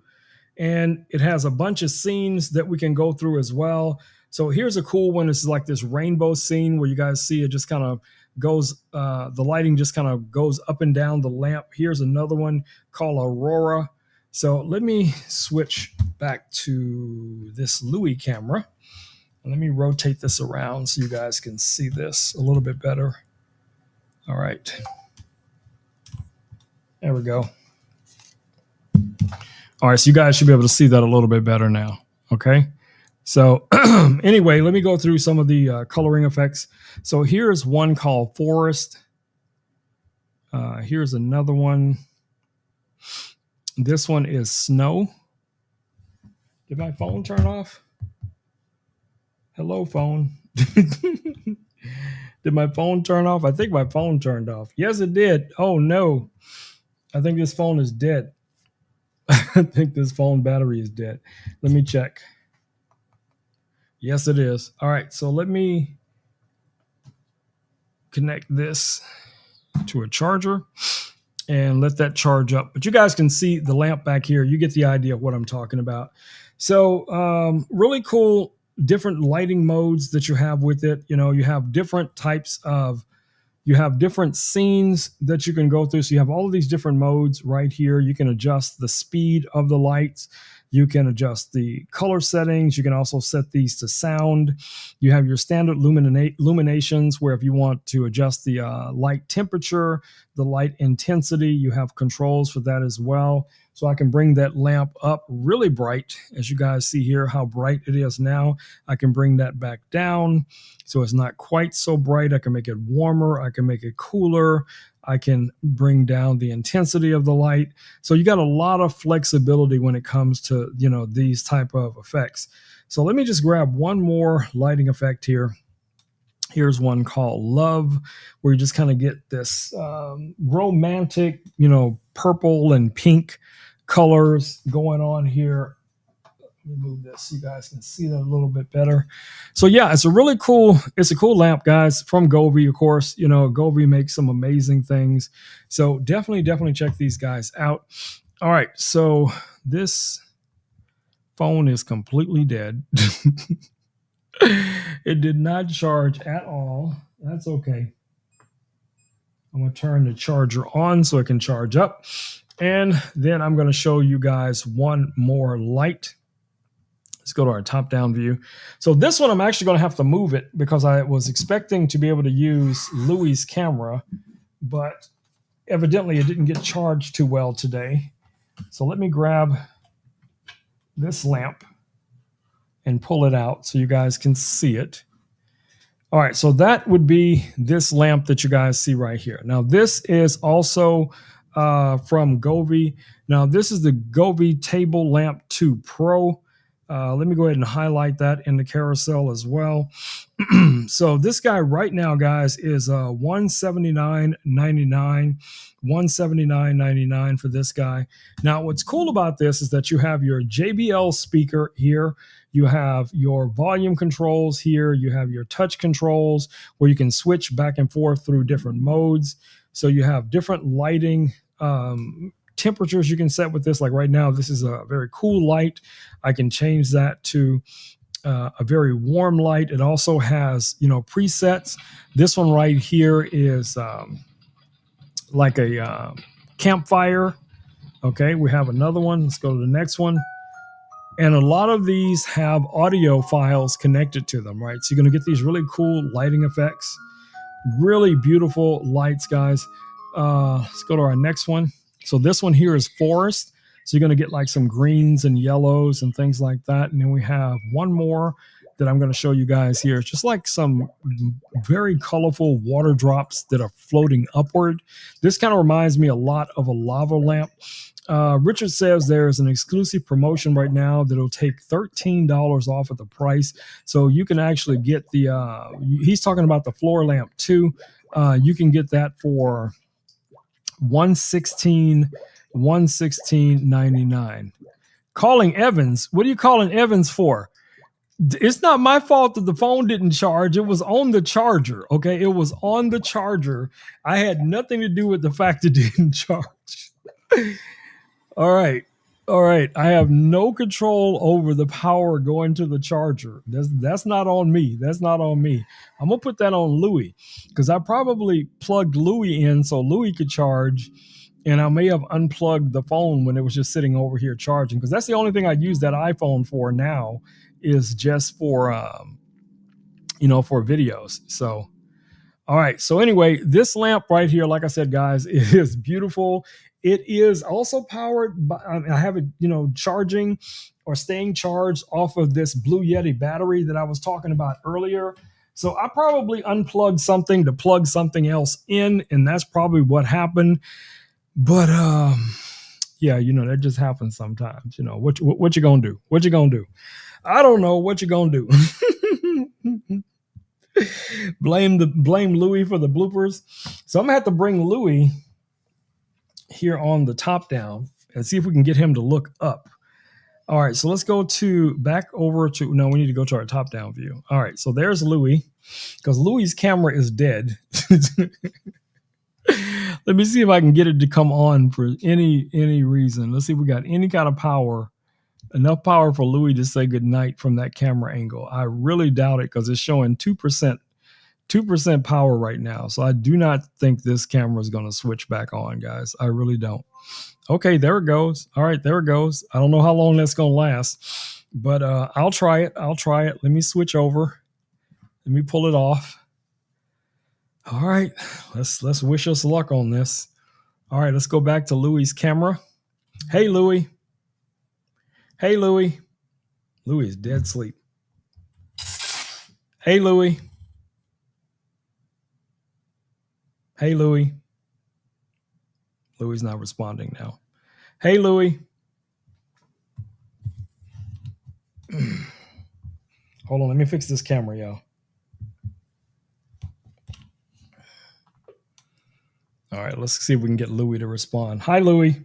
And it has a bunch of scenes that we can go through as well. So here's a cool one. This is like this rainbow scene where you guys see it just kind of goes, the lighting just kind of goes up and down the lamp. Here's another one called Aurora. So let me switch back to this Louis camera. And let me rotate this around so you guys can see this a little bit better. All right. There we go. All right, so you guys should be able to see that a little bit better now, okay? So anyway, let me go through some of the coloring effects. So here's one called Forest. Here's another one. This one is Snow. Did my phone turn off? Hello, phone. Did my phone turn off? I think my phone turned off. Yes, it did. Oh, no. I think this phone is dead. I think this phone battery is dead. Let me check. Yes, it is. All right, so let me connect this to a charger and let that charge up. But you guys can see the lamp back here. You get the idea of what I'm talking about. So really cool different lighting modes that you have with it. You have different types of You have different scenes that you can go through. So you have all of these different modes right here. You can adjust the speed of the lights. You can adjust the color settings. You can also set these to sound. You have your standard illuminations, where if you want to adjust the light temperature, the light intensity, you have controls for that as well. So I can bring that lamp up really bright, as you guys see here, how bright it is now. I can bring that back down so it's not quite so bright. I can make it warmer. I can make it cooler. I can bring down the intensity of the light. So you got a lot of flexibility when it comes to, these type of effects. So let me just grab one more lighting effect here. Here's one called Love, where you just kind of get this romantic, purple and pink colors going on here. Let me move this so you guys can see that a little bit better. So yeah, it's a cool lamp, guys, from Govee, of course. Govee makes some amazing things. So definitely check these guys out. All right, so this phone is completely dead. It did not charge at all. That's okay. I'm going to turn the charger on so it can charge up. And then I'm going to show you guys one more light. Let's go to our top-down view. So this one, I'm actually going to have to move it because I was expecting to be able to use Louie's camera, but evidently it didn't get charged too well today. So let me grab this lamp and pull it out so you guys can see it. All right, so that would be this lamp that you guys see right here. Now, this is also from Govee. Now, this is the Govee Table Lamp 2 Pro. Let me go ahead and highlight that in the carousel as well. So this guy right now, guys, is $179.99. $179.99 for this guy. Now, what's cool about this is that you have your JBL speaker here. You have your volume controls here. You have your touch controls where you can switch back and forth through different modes. So you have different lighting temperatures you can set with this. Like right now, this is a very cool light. I can change that to a very warm light. It also has, presets. This one right here is like a campfire. Okay, we have another one. Let's go to the next one. And a lot of these have audio files connected to them, right? So you're going to get these really cool lighting effects. Really beautiful lights, guys. Let's go to our next one. So this one here is forest. So you're going to get like some greens and yellows and things like that. And then we have one more that I'm going to show you guys here. It's just like some very colorful water drops that are floating upward. This kind of reminds me a lot of a lava lamp. Richard says there's an exclusive promotion right now that'll take $13 off of the price. So you can actually get he's talking about the floor lamp too. You can get that for $116.99. Calling Evans. What are you calling Evans for? It's not my fault that the phone didn't charge. It was on the charger. Okay. It was on the charger. I had nothing to do with the fact it didn't charge. All right. I have no control over the power going to the charger. That's not on me. I'm going to put that on Louie because I probably plugged Louie in so Louie could charge. And I may have unplugged the phone when it was just sitting over here charging, because that's the only thing I use that iPhone for now is just for, for videos. So, all right. So anyway, this lamp right here, like I said, guys, it is beautiful. It is also powered by, I have it, charging or staying charged off of this Blue Yeti battery that I was talking about earlier. So I probably unplugged something to plug something else in, and that's probably what happened. But yeah, that just happens sometimes. What you gonna do? What you gonna do? I don't know what you gonna do. Blame Louie for the bloopers. So I'm gonna have to bring Louie here on the top down and see if we can get him to look up. All right, so let's go back over to we need to go to our top down view. All right, so there's Louie, because Louie's camera is dead. Let me see if I can get it to come on for any reason. Let's see if we got any kind of power, enough power for Louie to say goodnight from that camera angle. I really doubt it because it's showing 2%. 2% power right now. So I do not think this camera is going to switch back on, guys. I really don't. Okay, there it goes. All right, there it goes. I don't know how long that's going to last, but I'll try it. I'll try it. Let me switch over. Let me pull it off. All right, let's wish us luck on this. All right, let's go back to Louie's camera. Hey, Louie. Hey, Louie. Louie is dead asleep. Hey, Louie. Hey, Louie. Louie's not responding now. Hey, Louie. Hold on, let me fix this camera, y'all. All right, let's see if we can get Louie to respond. Hi, Louie.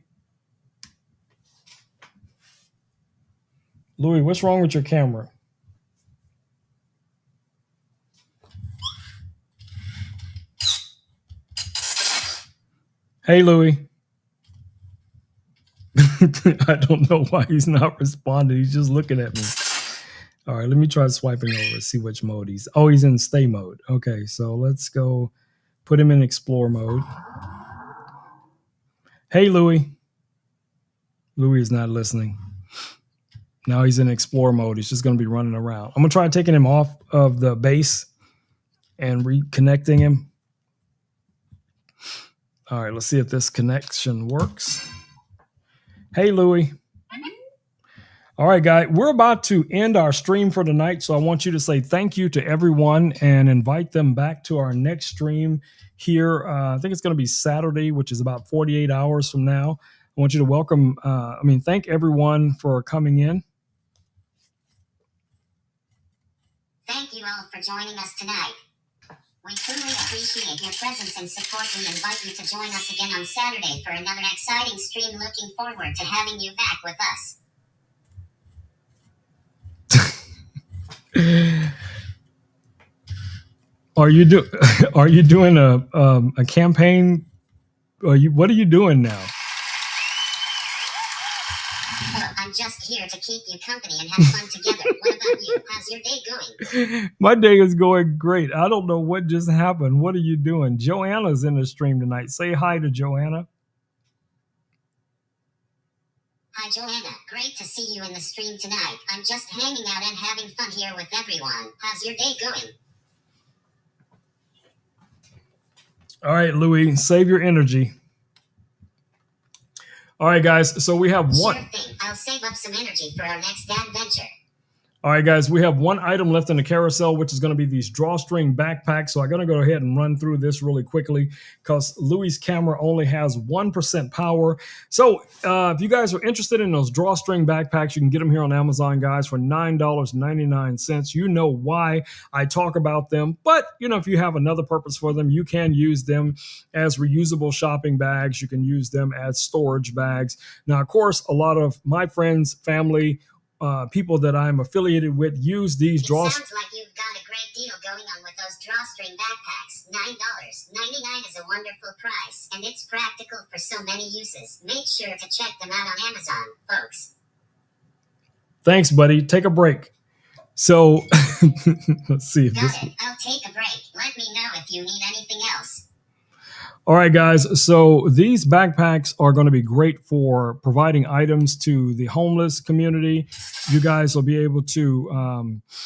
Louie, what's wrong with your camera? Hey, Louie. I don't know why he's not responding. He's just looking at me. All right, let me try swiping over, see which mode he's. Oh, he's in stay mode. Okay, so let's go put him in explore mode. Hey, Louie. Louie is not listening. Now he's in explore mode. He's just going to be running around. I'm going to try taking him off of the base and reconnecting him. All right, let's see if this connection works. Hey, Louie. All right, guys, we're about to end our stream for tonight. So I want you to say thank you to everyone and invite them back to our next stream here. I think it's going to be Saturday, which is about 48 hours from now. I want you to thank everyone for coming in. Thank you all for joining us tonight. We truly appreciate your presence and support. We invite you to join us again on Saturday for another exciting stream. Looking forward to having you back with us. Are you doing a campaign? What are you doing now? I'm just here to keep you company and have fun together. What about you? How's your day going? My day is going great. I don't know what just happened. What are you doing? Joanna's in the stream tonight. Say hi to Joanna. Hi, Joanna. Great to see you in the stream tonight. I'm just hanging out and having fun here with everyone. How's your day going? All right, Louie, save your energy. All right, guys, so we have one. Sure thing. I'll save up some energy for our next adventure. All right, guys, we have one item left in the carousel, which is going to be these drawstring backpacks. So I'm going to go ahead and run through this really quickly because Louie's camera only has 1% power. So if you guys are interested in those drawstring backpacks, you can get them here on Amazon, guys, for $9.99. You know why I talk about them. But, if you have another purpose for them, you can use them as reusable shopping bags. You can use them as storage bags. Now, of course, a lot of my friends, family, people that I'm affiliated with use these Sounds like you've got a great deal going on with those drawstring backpacks. $9.99 is a wonderful price, and it's practical for so many uses. Make sure to check them out on Amazon, folks. Thanks, buddy. Take a break. So let's see if Got it. I'll take a break. Let me know if you need anything else. All right, guys. So these backpacks are going to be great for providing items to the homeless community. You guys will be able to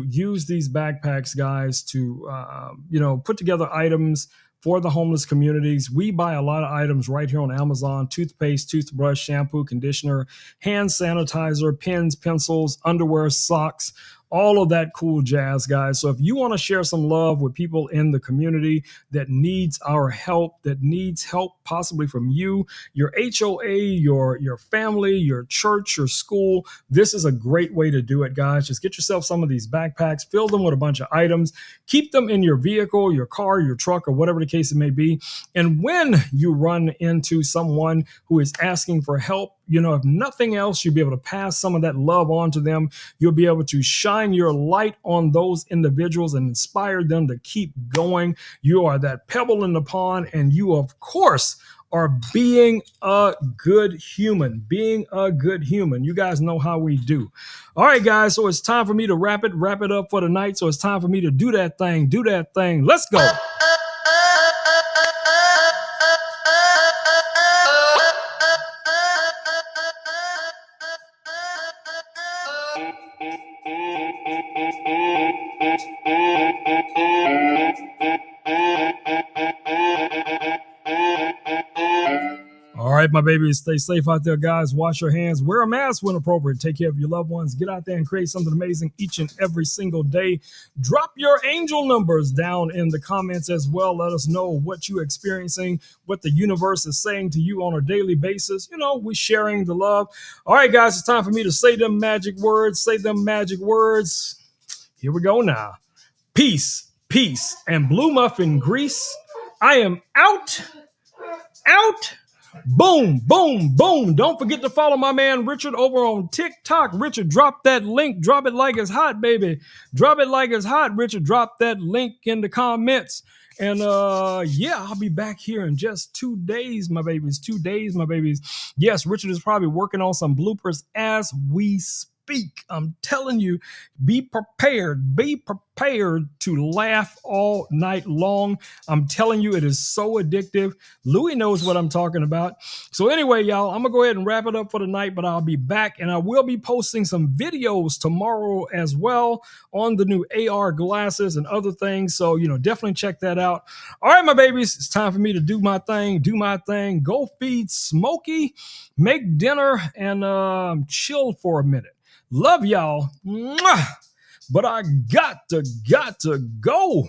use these backpacks, guys, to put together items for the homeless communities. We buy a lot of items right here on Amazon: toothpaste, toothbrush, shampoo, conditioner, hand sanitizer, pens, pencils, underwear, socks, all of that cool jazz, guys. So if you want to share some love with people in the community that needs our help, that needs help possibly from you, your HOA, your family, your church, your school, this is a great way to do it, guys. Just get yourself some of these backpacks, fill them with a bunch of items, keep them in your vehicle, your car, your truck, or whatever the case it may be. And when you run into someone who is asking for help, if nothing else, you'll be able to pass some of that love on to them. You'll be able to shine your light on those individuals and inspire them to keep going. You are that pebble in the pond, and you, of course, are being a good human. Being a good human. You guys know how we do. All right, guys. So it's time for me to wrap it up for the night. So it's time for me to do that thing. Do that thing. Let's go. All right, my babies, stay safe out there, guys. Wash your hands, wear a mask when appropriate, take care of your loved ones, get out there and create something amazing each and every single day. Drop your angel numbers down in the comments as well. Let us know what you're experiencing, what the universe is saying to you on a daily basis. You know, we're sharing the love. All right, guys, it's time for me to say them magic words. Say them magic words. Here we go now. Peace, peace, and blue muffin grease. I am out. Boom, boom, boom. Don't forget to follow my man Richard over on TikTok. Richard, drop that link. Drop it like it's hot, baby. Drop it like it's hot, Richard. Drop that link in the comments. And yeah, I'll be back here in just 2 days, my babies. 2 days, my babies. Yes, Richard is probably working on some bloopers as we speak. I'm telling you, be prepared. Be prepared to laugh all night long. I'm telling you, it is so addictive. Louis knows what I'm talking about. So anyway, y'all, I'm going to go ahead and wrap it up for the night, but I'll be back, and I will be posting some videos tomorrow as well on the new AR glasses and other things. So, you know, definitely check that out. All right, my babies, it's time for me to do my thing. Go feed Smokey, make dinner, and chill for a minute. Love y'all. Mwah! But I got to go.